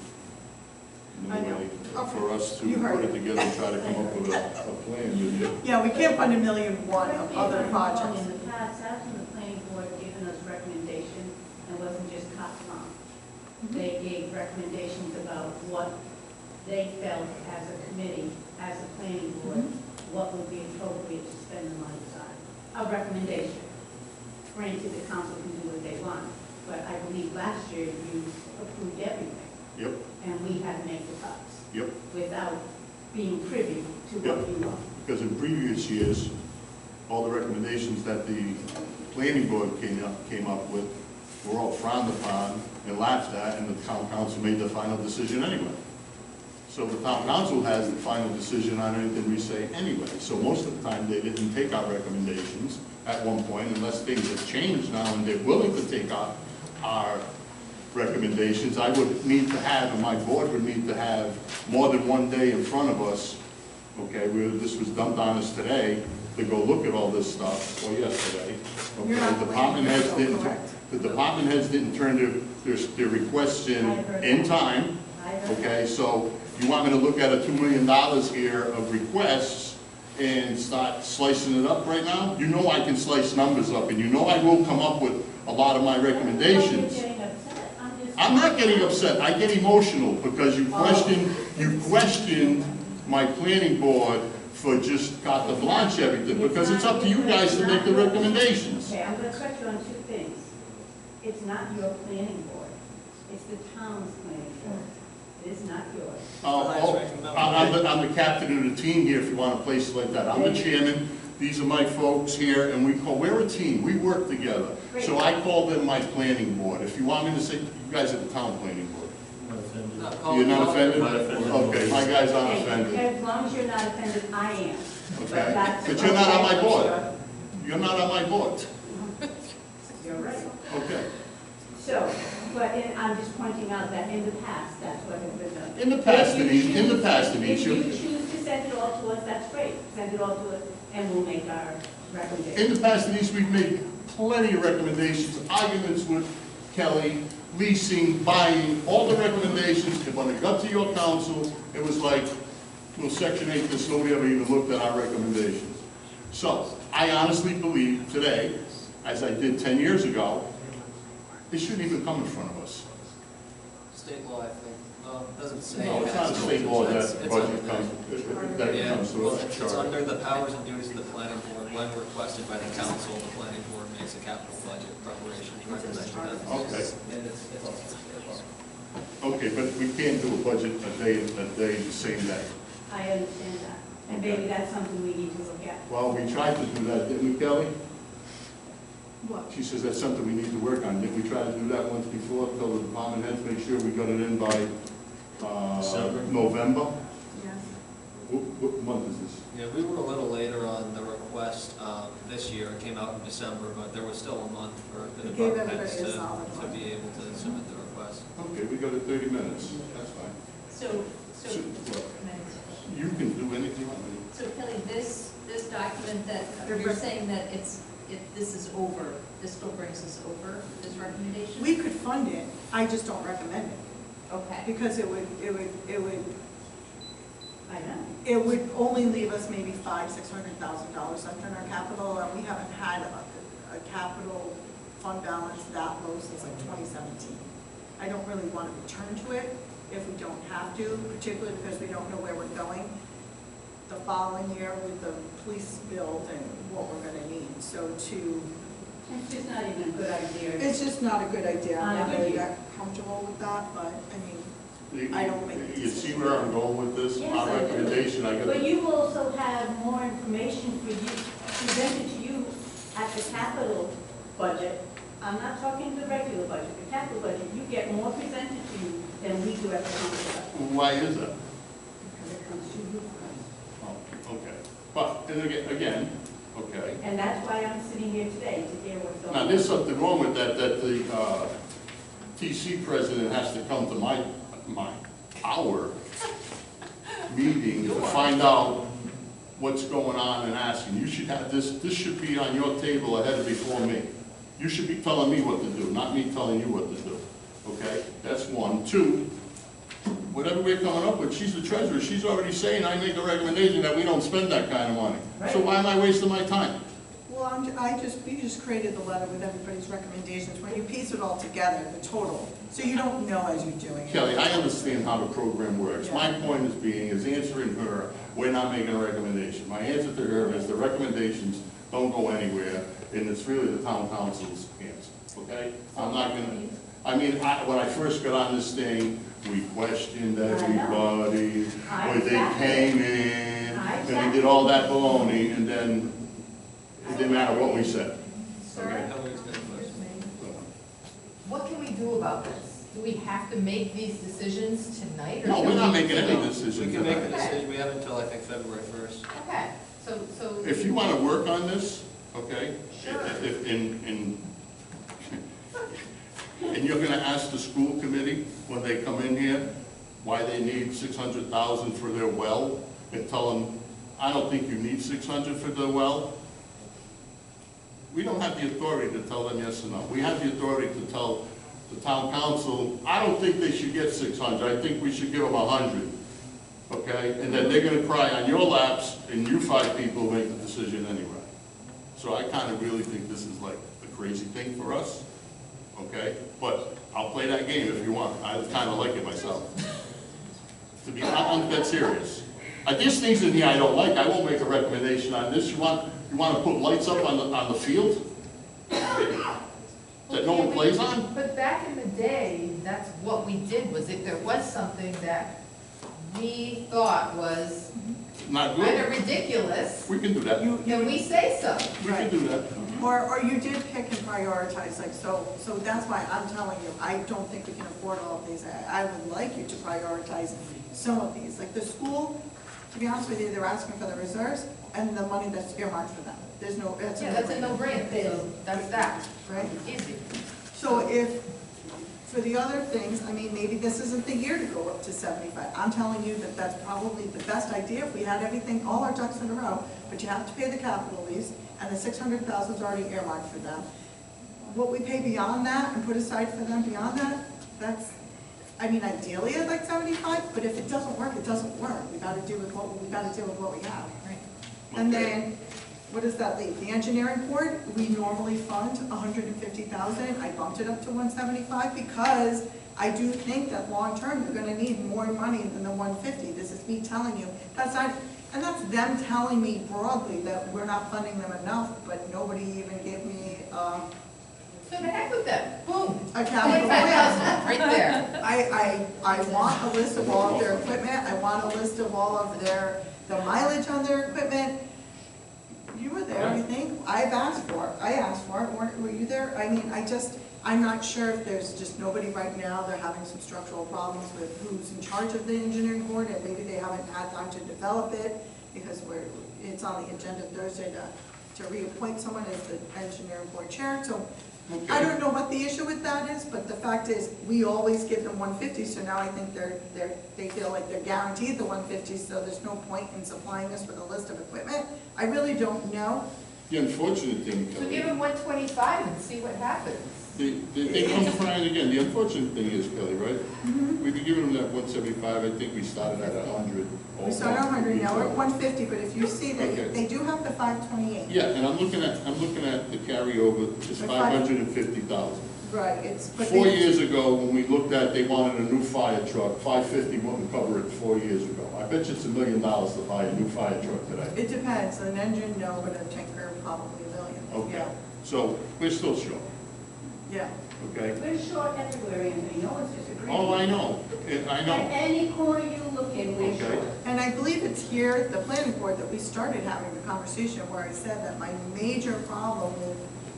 no I know. way Okay. for us to You heard put it it. together and try to come up with a plan, do you? Yeah, we can't fund $1,000,001 of other projects. In the past, hasn't the planning board given us recommendations, and it wasn't just carte blanche? They gave recommendations about what they felt as a committee, as a planning board, what would be appropriate to spend the money on. A recommendation. Granted, the council can do what they want, but I believe last year you approved everything, Yep, and we had to make the cuts yep. without being privy to Yep. what you want. Because in previous years, all the recommendations that the planning board came up with were all frowned upon and laughed at, and the town council made the final decision anyway. So the town council has the final decision on anything we say anyway. So most of the time, they didn't take our recommendations at one point, unless things have changed now and they're willing to take our recommendations. I would need to have, and my board would need to have, more than one day in front of us, okay, this was dumped on us today, to go look at all this stuff, or yesterday. Okay, You're not the department heads so didn't, correct. the department heads didn't turn their requests in time, okay, so you want me to look at a $2 million here of requests and start slicing it up right now? You know I can slice numbers up, and you know I will come up with a lot of my recommendations. I'm not getting upset, I get emotional because you questioned my planning board for just carte blanche everything, because it's up to you guys to make the recommendations. Okay, I'm going to correct you on two things. It's not your planning board, it's the town's planning board. It is not yours. I'm the captain of the team here, if you want to place it like that. I'm the chairman, these are my folks here, and we're a team, we work together. So I call them my planning board. If you want me to say, you guys are the town planning board. You're not offended? Okay, my guys aren't offended. As long as you're not offended, I am. okay? that's- But you're not on my board. You're not on my board, You're right. okay? So, but I'm just pointing out that in the past, that's what has been done. In the past, If you Denise, in the choose- past, Denise, If you you, choose to send it all to us, that's great. Send it all to us, and we'll make our recommendation. in the past, Denise, we've made plenty of recommendations, arguments with Kelly, leasing, buying, all the recommendations, and when it got to your council, it was like, well, Section 8, this, nobody ever even looked at our recommendations. So, I honestly believe today, as I did 10 years ago, it shouldn't even come in front of us. State law, I think, doesn't say. No, it's it not has a to. state law It's that under budget there. comes, that Yeah, comes to well, us. it's under the powers and duties of the planning board. When requested by the council, the planning board makes a capital budget preparation recommendation. Okay. And it's all. Okay, but we can't do a budget a day, the same day. I understand that. And maybe that's something we need to look at. Well, we tried to do that, didn't we, Kelly? What? She says that's something we need to work on. Didn't we try to do that once before, tell the department heads, make sure we got it in by, December. November? Yes. What month is this? Yeah, we were a little later on the request this year. It came out in December, but there was still a month for the We gave department heads everybody a solid to month. be able to submit the request. Okay, we got it 30 minutes, that's fine. So, Look, you can do anything on it. so Kelly, this document that, you're saying that this is over, this still brings us over, this recommendation? We could fund it, I just don't recommend it, Okay. because it would, I know. it would only leave us maybe $500,000-$600,000 left in our capital, and we haven't had a capital fund balance that low since like 2017. I don't really want to return to it if we don't have to, particularly because we don't know where we're going the following year with the police build and what we're going to need. So It's just not even a good idea. it's just not a good idea. I'm not Not really good. that comfortable with that, but I mean, I don't make the You see where I'm going with this? Yes, My I do. recommendation, I got. But you also have more information for you, presented to you at the capital budget. I'm not talking the regular budget, the capital budget. You get more presented to you than we do at the council. Why is that? Because it comes to you first. Oh, okay. But, and again, okay. And that's why I'm sitting here today, to hear what's going on. Now, there's something wrong with that, that the TC president has to come to our meeting to find out what's going on and asking. You should have this should be on your table ahead of before me. You should be telling me what to do, not me telling you what to do. Okay? That's one. Two, whatever we're coming up with, she's the treasurer. She's already saying I make a recommendation that we don't spend that kind of money. So why am I wasting my time? well, we just created the letter with everybody's recommendations. When you piece it all together, the total, so you don't know as you're doing it. Kelly, I understand how the program works. Yeah. My point is answering her, we're not making a recommendation. My answer to her is the recommendations don't go anywhere, and it's really the town council's hands, okay? I'm not gonna, when I first got on this thing, we questioned everybody, when they came in, and we did all that baloney, and then it didn't matter what we said. Sir, what can we do about this? Do we have to make these decisions tonight? Or No, should we're not we- making any decisions We can make the tonight. decision, we have until, I think, February 1st. Okay, so. If you wanna work on this, okay? Sure. And you're gonna ask the school committee when they come in here, why they need 600,000 for their well, and tell them, I don't think you need 600 for the well. We don't have the authority to tell them yes or no. We have the authority to tell the town council, I don't think they should get 600, I think we should give them 100. Okay, and then they're gonna cry on your laps, and you 5 people make the decision anyway. So I kind of really think this is like a crazy thing for us, okay? But I'll play that game if you want, I kind of like it myself. To be, I'm dead serious. There's things in here I don't like, I won't make a recommendation on this. You want to put lights up on the field? That no one plays on? But back in the day, that's what we did, was if there was something that we thought was Not kind of good? ridiculous, We can do that. then we say so. We can do that. Or you did pick and prioritize, like, so that's why I'm telling you, I don't think we can afford all of these. I would like you to prioritize some of these, like the school, to be honest with you, they're asking for the reserves. and the money that's earmarked for them. There's no, that's a Yeah, that's a no-brainer, so that's that, right? easy. So if, for the other things, I mean, maybe this isn't the year to go up to 75. I'm telling you that that's probably the best idea if we had everything, all our ducks in a row, but you have to pay the capital lease, and the 600,000 is already earmarked for them. What we pay beyond that and put aside for them beyond that, that's, I mean, ideally I'd like 75, but if it doesn't work, it doesn't work. We gotta deal with what we have. Right. And then, what does that leave? The engineering board, we normally fund 150,000. I bumped it up to 175 because I do think that long-term, you're gonna need more money than the 150. This is me telling you. That's not, and that's them telling me broadly that we're not funding them enough, but nobody even gave me, So the heck with that, boom. a capital plan. Right there. I want a list of all of their equipment. I want a list of all of the mileage on their equipment. You were there, I think. I asked for it. Were you there? I mean, I'm not sure if there's just nobody right now. They're having some structural problems with who's in charge of the engineering board, and maybe they haven't had time to develop it because it's on the agenda Thursday to reappoint someone as the engineering board chair. So I don't know what the issue with that is, but the fact is, we always give them 150, so now I think they feel like they're guaranteed the 150, so there's no point in supplying us with a list of equipment. I really don't know. The unfortunate thing, So give them 125 and see what happens. they come crying again. The unfortunate thing is, Kelly, right? We've been giving them that 175. I think we started at 100. We started at 100, now we're at 150, but if you see, they do have the 528. Yeah, and I'm looking at the carryover, which is 550,000. Right, it's. but 4 they- years ago, when we looked at, they wanted a new fire truck, 550 wouldn't cover it 4 years ago. I bet you it's $1 million to buy a new fire truck today. It depends, an engine, no, but a tanker, probably $1 million. Okay, Yeah. so we're still short, Yeah. okay? We're short everywhere, Anthony, no one's disagreeing. Oh, I know, I At know. any corner you look in, we're Okay. short. And I believe it's here at the planning board that we started having the conversation where I said that my major problem with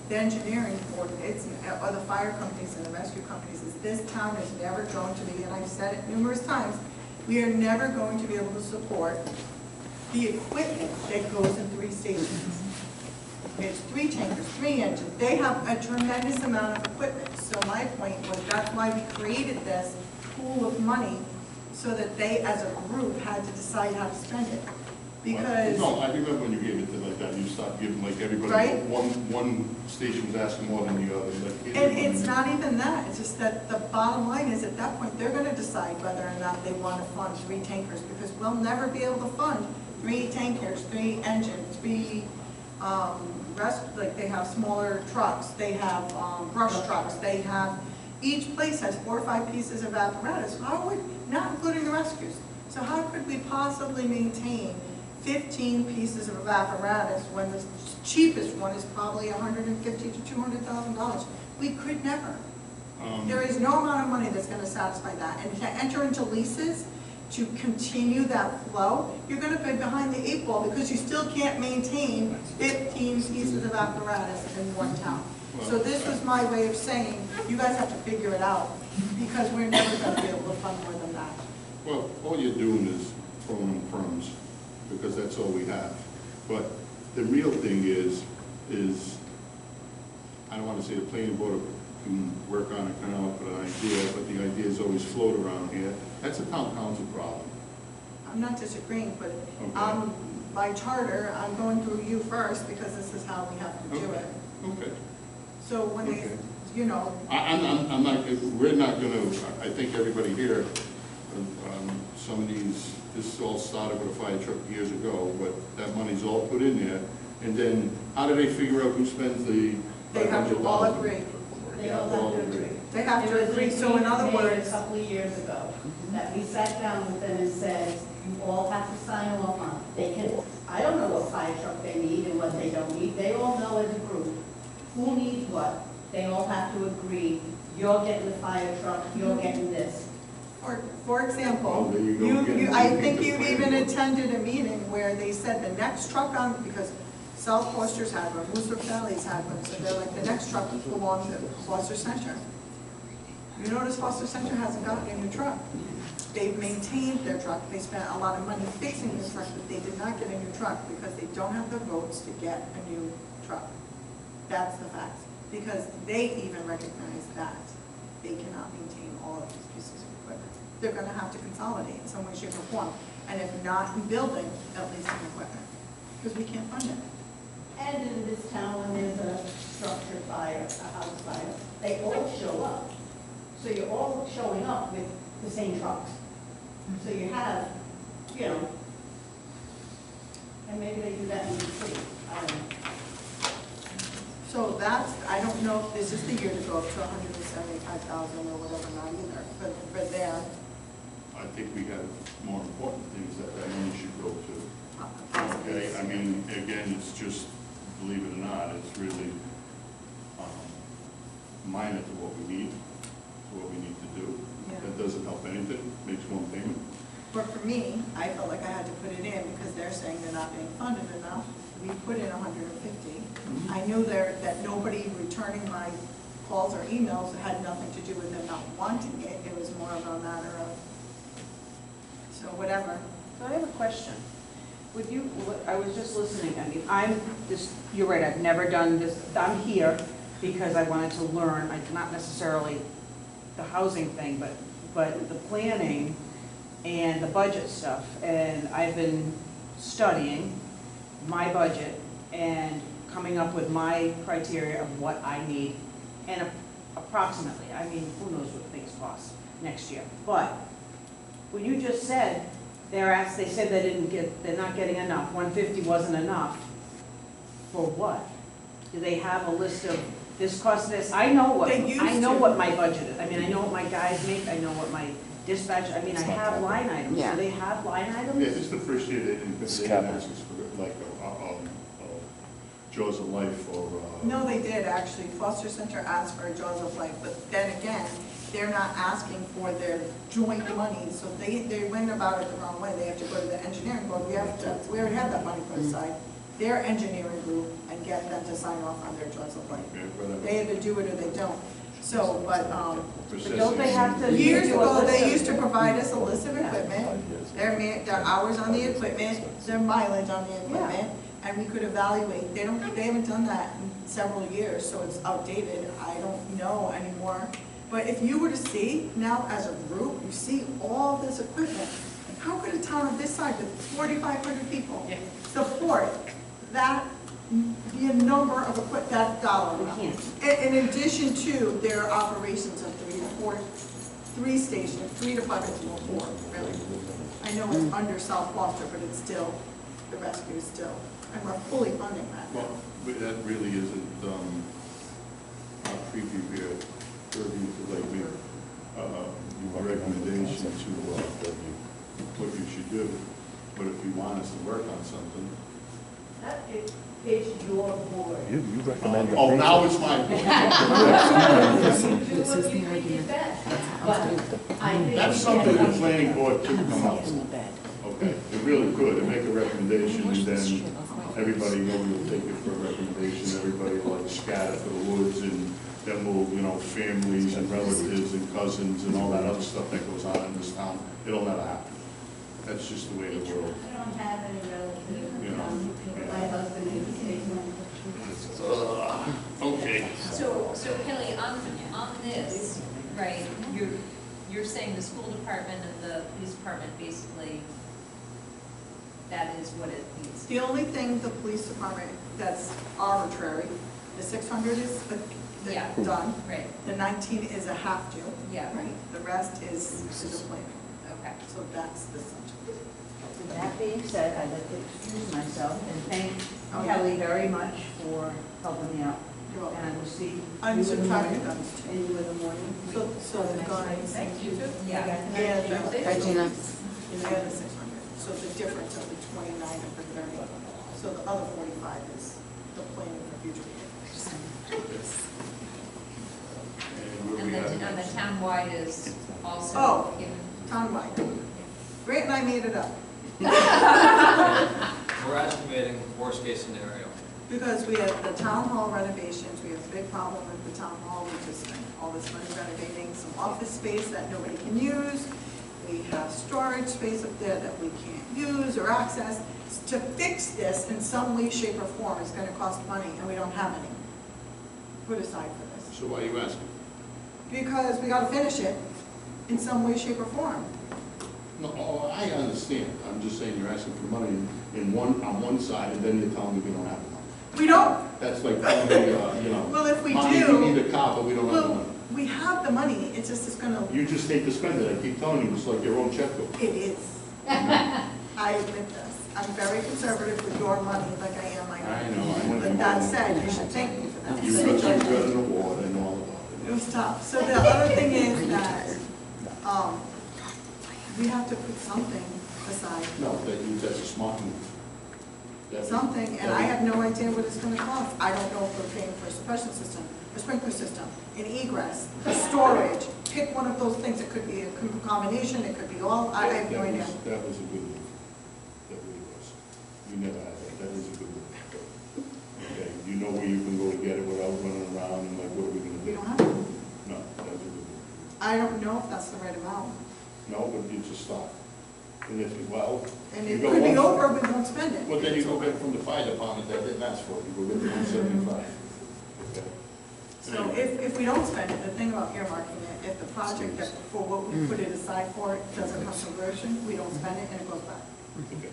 the engineering board, or the fire companies and the rescue companies, is this town is never going to be, and I've said it numerous times, we are never going to be able to support the equipment that goes in 3 stations. It's 3 tankers, 3 engines. They have a tremendous amount of equipment. So my point was that's why we created this pool of money so that they, as a group, had to decide how to spend it. Because, No, I remember when you gave it to like that, you stopped giving like everybody, Right. one station was asking more than the other. Like, and it's not even that. It's just that the bottom line is at that point, they're going to decide whether or not they want to fund 3 tankers because we'll never be able to fund 3 tankers, 3 engines, 3 like they have smaller trucks, they have brush trucks, they have, each place has 4 or 5 pieces of apparatus. How would, not including the rescues. So how could we possibly maintain 15 pieces of apparatus when the cheapest one is probably $150,000 to $200,000? We could never. There is no amount of money that's going to satisfy that. And to enter into leases to continue that flow, you're going to be behind the 8 ball because you still can't maintain 15 pieces of apparatus in one town. So this was my way of saying, you guys have to figure it out because we're never going to be able to fund more than that. Well, all you're doing is throwing them crumbs, because that's all we have. But the real thing is, I don't want to say the planning board can work on it, come up with an idea, but the ideas always float around here. That's a town council problem. I'm not disagreeing, but Okay. by charter, I'm going through you first because this is how we have to do it. Okay. So when they, Okay. you know, I'm not, we're not gonna, I think everybody here, some of these, this all started with a fire truck years ago, but that money's all put in there. And then, how do they figure out who spends the they have to all $500,000? agree. They all have to agree. They have There to was agree, an so in other agreement made words, a couple of years ago, that we sat down with them and said, you all have to sign off on it. They can, I don't know what fire truck they need and what they don't need, they all know as a group who needs what. They all have to agree, you're getting the fire truck, you're getting this. for example, Oh, there you go. I think you even attended a meeting where they said the next truck on, because South Foster's had one, Worcester Valley's had one, so they're like, the next truck will belong to Foster Center. You notice Foster Center hasn't gotten a new truck. They've maintained their truck, they spent a lot of money fixing their truck, but they did not get a new truck because they don't have the votes to get a new truck. That's the fact, because they even recognize that they cannot maintain all of these pieces of equipment. They're gonna have to consolidate in some way, shape, or form, and if not in building, at least in equipment, because we can't fund it. And in this town, when there's a structure fire, a house fire, they all show up. So you're all showing up with the same trucks. So you have, you know, and maybe they do that in the city, I don't know. So that's, I don't know if this is the year to go up to 175,000 or whatever, not either, but there. I think we have more important things that money should go to. Okay, I mean, again, it's just, believe it or not, it's really minor to what we need, to what we need to do. Yeah. That doesn't help anything, makes one payment. But for me, I felt like I had to put it in because they're saying they're not being funded enough. We put in 150. I knew that nobody returning my calls or emails had nothing to do with them not wanting it. It was more of a matter of, so whatever. So I have a question. Would you, I was just listening, I mean, you're right, I've never done this, I'm here because I wanted to learn, not necessarily the housing thing, but the planning and the budget stuff. And I've been studying my budget and coming up with my criteria of what I need, and approximately, I mean, who knows what things cost next year. But when you just said, they said they're not getting enough, 150 wasn't enough, for what? Do they have a list of, this costs this? I know what my budget is. I mean, I know what my guys make, I know what my dispatch, I mean, I have line items. Yeah. Do they have line items? Yeah, just the first year, they didn't ask us for like Jaws of Life or. No, they did actually. Foster Center asked for a Jaws of Life, but then again, they're not asking for their joint money, so they went about it the wrong way. They have to go to the engineering board. We already have that money put aside. Their engineering group and get them to sign off on their Jaws of Life. They either do it or they don't. So, but don't they have to? Years ago, they used to provide us a list of equipment, their hours on the equipment, their mileage on the equipment, and we could evaluate. They haven't done that in several years, so it's outdated. I don't know anymore. But if you were to see now as a group, you see all this equipment. How could a town of this size with 4,500 people support that? The number of equipment, that dollar amount. In addition to their operations of 3 stations, 3 departments, or 4, really. I know it's under South Foster, but it's still, the rescue is still, and we're fully funding that. Well, but that really isn't a preview here, purview to like make a recommendation to what you should do. But if you want us to work on something. It's your board. You recommend that. Oh, now it's my board. Do what you think is best, but I think. That's something the planning board could come up with. Okay, it really could, and make a recommendation, and then everybody will take it for a recommendation, everybody will like scatter for the woods, and then we'll, families and relatives and cousins and all that other stuff that goes on in this town, it'll never happen. That's just the way of the world. I don't have any relatives. My husband is a statesman. Okay. So Kelly, on this, right, you're saying the school department and the police department basically, that is what it needs. The only thing the police department that's arbitrary, the 600 is done. Right. The 19 is a have to. Yeah. Right. The rest is a plan. Okay. So that's the subject. With that being said, I'd like to excuse myself and thank Kelly very much for helping me out. You're welcome. And I will see you I'm in so the proud morning. of you. And you in the morning. So the guys. Thank you. Yeah. Yeah, Regina. the other 600. So the difference of the 29 and the 30. So the other 45 is the planning for future years. And the town-wide is also. Oh, given. Townwide. Grant and I made it up. We're estimating worst case scenario. Because we have the town hall renovations, we have a big problem with the town hall, we just spent all this money renovating some office space that nobody can use. we have storage space up there that we can't use or access. To fix this in some way, shape, or form is gonna cost money, and we don't have any put aside for this. So why are you asking? Because we gotta finish it in some way, shape, or form. No, oh, I understand. I'm just saying you're asking for money on one side, and then you're telling me we don't have the money. We don't. That's like telling me, you know. Well, if we Mommy, do- we need a car, but we don't have the Well, money. we have the money, it's just, it's gonna, You just hate to spend it. I keep telling you, it's like your own checkbook. it is. I admit this. I'm very conservative with your money, like I am my I own. know. But that said, you should thank me for that. You got an award and all about It was tough. So the other thing is that, we have to put something aside, it. No, that's a smart move. That- something, and I have no idea what it's gonna cost. I don't know if we're paying for a suppression system, a sprinkler system, an egress, a storage. Pick one of those things. It could be a combination, it could be all, I have no idea. That was a good move. That really was. You never had that. That was a good move. Okay, you know where you can go to get it without running around and like, what are we gonna do? We don't have it. No, that was a good move. I don't know if that's the right amount. No, but you just stop. And if, well. And you it go could be one- over, we won't spend it. Well, then you go get from the fire department that didn't ask for it. You go get the 175. Okay. So if we don't spend it, the thing about earmarking it, if the project that, for what we put it aside for, doesn't come to fruition, we don't spend it and it goes back. Okay.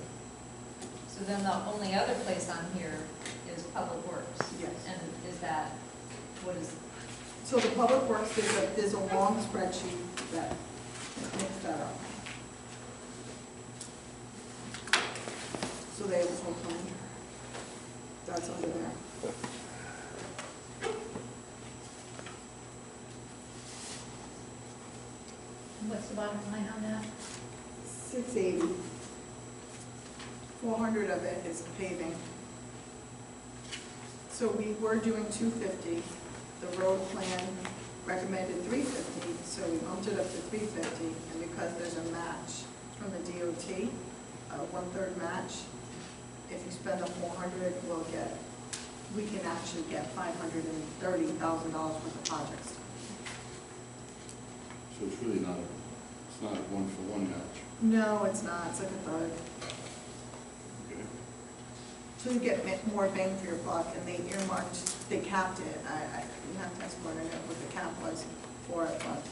So then the only other place on here is Public Works? Yes. And is that, what is, So the public works, there's a long spreadsheet that makes that up. So they have a full plan. That's under there. What's the bottom line on that? 680. 400 of it is paving. So we were doing 250. The road plan recommended 350, so we bumped it up to 350. And because there's a match from the DOT, a 1/3 match, if you spend the 400, we can actually get $530,000 worth of projects. So it's really not a one-for-one match. No, it's not, it's like a third. Okay. So you get more bang for your buck, and they earmarked, they capped it. You have to ask what I know what the cap was for it, but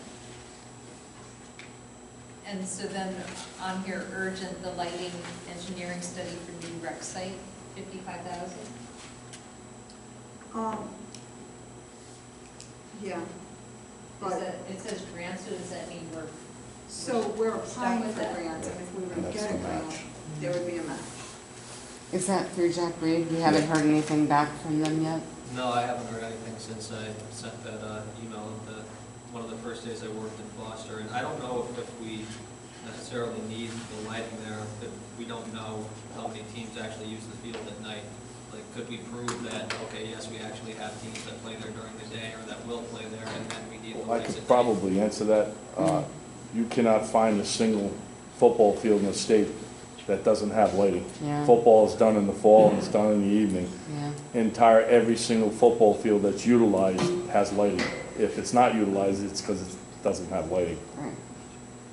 and so then on here, urgent, the lighting engineering study for new rec site, 55,000? yeah. Is But, that, it says grant, so does that mean so we're applying with for that? grants, and if we were to That's get a the grant, match. there would be a match. Is that through Jack Reed? We haven't heard anything back from them yet? No, I haven't heard anything since I sent that email one of the first days I worked in Foster. And I don't know if we necessarily need the lighting there, if we don't know how many teams actually use the field at night. Like, could we prove that, okay, yes, we actually have teams that play there during the day or that will play there, and then we need the I lights could at night? probably answer that. You cannot find a single football field in the state that doesn't have lighting. Yeah. Football is done in the fall and it's done in the evening. Yeah. Every single football field that's utilized has lighting. If it's not utilized, it's because it doesn't have lighting. Right.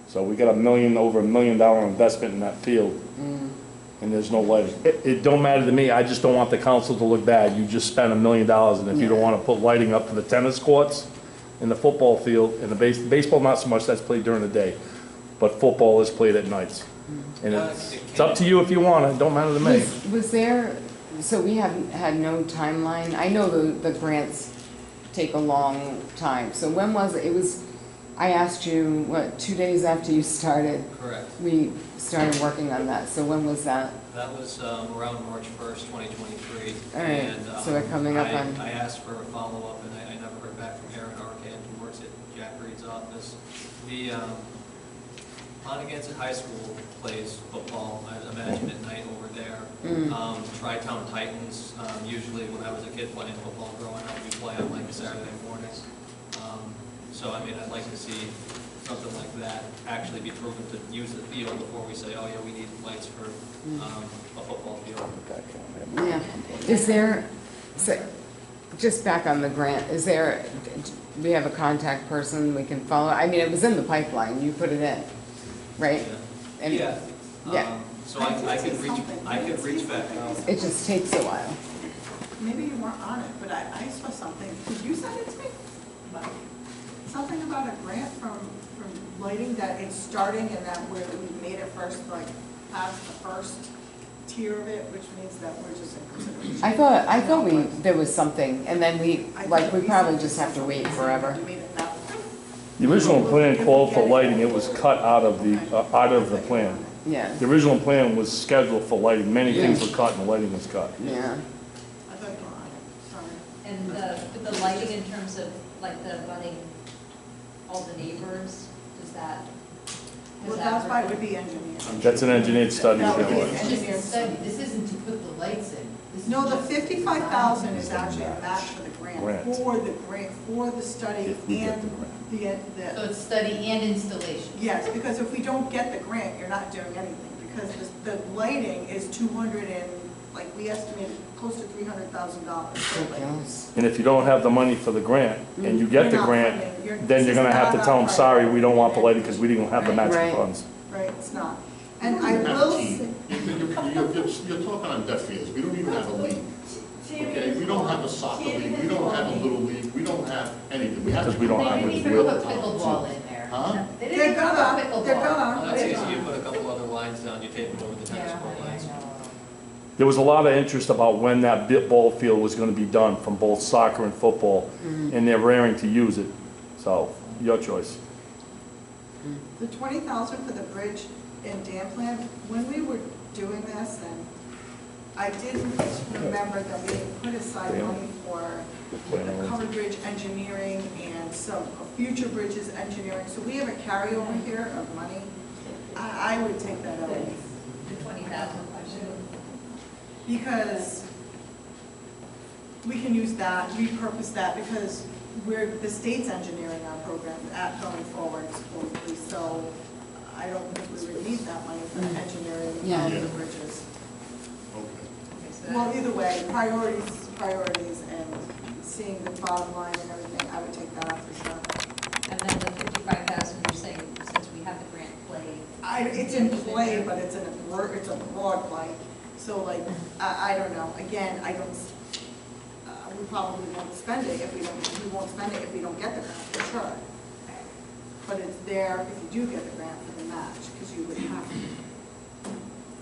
So we got over $1 million investment in that field, and there's no lighting. It don't matter to me, I just don't want the council to look bad. You just spent $1 million, and if you don't want to put lighting up for the tennis courts, in the football field, and the baseball not so much, that's played during the day, but football is played at nights. And it's up to you if you want, it don't matter to me. Was there, so we have had no timeline? I know the grants take a long time. So when was it? It was, I asked you, what, 2 days after you started? Correct. We started working on that. So when was that? That was around March 1st, 2023. All right, And, so we're coming up on... I asked for a follow-up, and I never heard back from Aaron Arcand, who works at Jack Reed's office. The Pontiac High School plays football, I imagine, at night over there. Tri-Town Titans, usually when I was a kid playing football growing up, we play on like Saturday mornings. So, I mean, I'd like to see something like that actually be proven to use the field before we say, oh yeah, we need lights for a football field. Yeah. Is there, so, just back on the grant, is there, we have a contact person we can follow? I mean, it was in the pipeline, you put it in. right? And- Yeah. Yeah. So I could reach back out. It just takes a while. Maybe you weren't on it, but I saw something. Did you send it to me? Something about a grant from lighting that it's starting and that we made it first, like, past the first tier of it, which means that we're just in consideration. I thought there was something, and then we probably just have to wait forever. The original plan called for lighting, it was cut out of the plan. Yeah, The original plan was scheduled for lighting, many things were cut and the lighting was cut. yeah. I thought you were on it, sorry. And the lighting in terms of like the budding, all the neighbors, does that? Well, that's why it would be engineered. That's an engineered study. That would be that an was. It's just a engineered study, study. this isn't to put the lights in. This is No, the just- 55,000 is actually a match for the Grant. grant, for the study If we get and So the, it's study and installation. yes, because if we don't get the grant, you're not doing anything, because the lighting is 200 and, like, we estimated close to $300,000. So, like, Yes. And if you don't have the money for the grant, and you get the You're not grant, funding. You're- then this you're gonna is have to not tell them, our sorry, we don't want the priority. lighting because we didn't have the matching Right. funds. Right, it's not. And I will say, You're talking on deaf ears. We don't even have a league. Okay, we don't have a soccer league, we don't have a little league, we don't have anything. We have Because we don't They have didn't it. even put pickleball in there. Huh? They they're didn't even put gonna, pickleball. they're gonna. That's easy, you put a couple other lines down, you tape it over the tennis Yeah, court I lines. know. There was a lot of interest about when that ball field was gonna be done from both soccer and football, and they're raring to use it. So, your choice. The 20,000 for the bridge and dam plan, when we were doing this, and I didn't remember that we had put aside money for the covered bridge engineering and some future bridges engineering, so we have a carryover here of money. I would take that out, The 20,000 because we can use that, repurpose that, because the state's engineering our program at going forward supposedly, so I don't think we would need that money for the engineering Yeah. of the bridges. Okay. Well, either way, priorities, and seeing the bottom line and everything, I would take that out for sure. And then the 55,000, you're saying, since we have the grant play. It's in play, but it's a broad play, so like, I don't know, again, we probably won't spend it if we won't spend it if we don't get the grant, for sure. But it's there if you do get the grant for the match, because you would have to.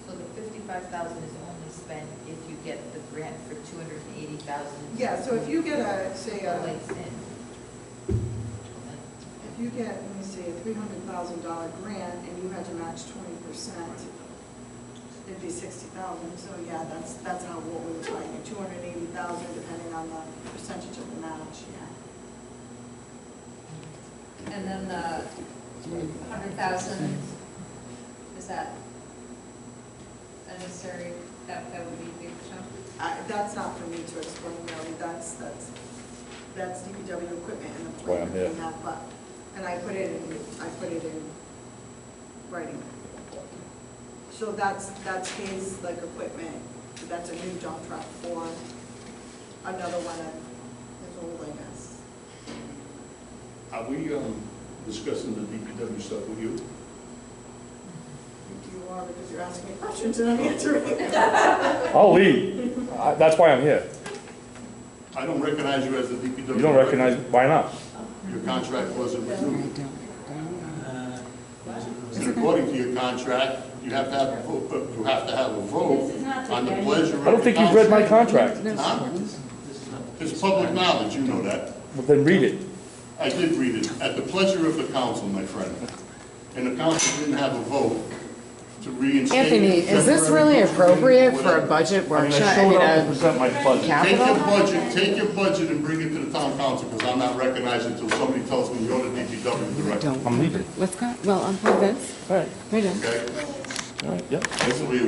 So the 55,000 is only spent if you get the grant for 280,000. Yeah, so if you get say Lights in. if you get, let me see, a $300,000 grant and you had to match 20%, it'd be 60,000. So yeah, that's how what we were playing, 280,000 depending on the percentage of the match. Yeah. And then the 100,000, is that unnecessary? That would be a big chunk? That's not for me to explain. No, that's DPW equipment and the Why plan I'm here. and that. But and I put it in writing. So that's his like equipment. That's a new dump truck for another one of his old, I guess. Are we discussing the DPW stuff with you? You are, because you're asking me questions and I'm answering. I'll leave. That's why I'm here. I don't recognize you as the DPW. You don't recognize, why not? Your contract wasn't renewed. And according to your contract, you have to have a vote, on the pleasure of the council. I don't think you've read my contract. Huh? It's public knowledge, you know that. Well, then read it. I did read it, at the pleasure of the council, my friend. And the council didn't have a vote to reinstate. Anthony, is this really appropriate for a budget I workshop? showed up to present my budget. Capital? Take your budget and bring it to the town council, because I'm not recognized until somebody tells me you're the DPW director. Don't. I'm leaving. Let's go, well, I'm convinced. All right, We do. Okay? all right, yeah. This will be a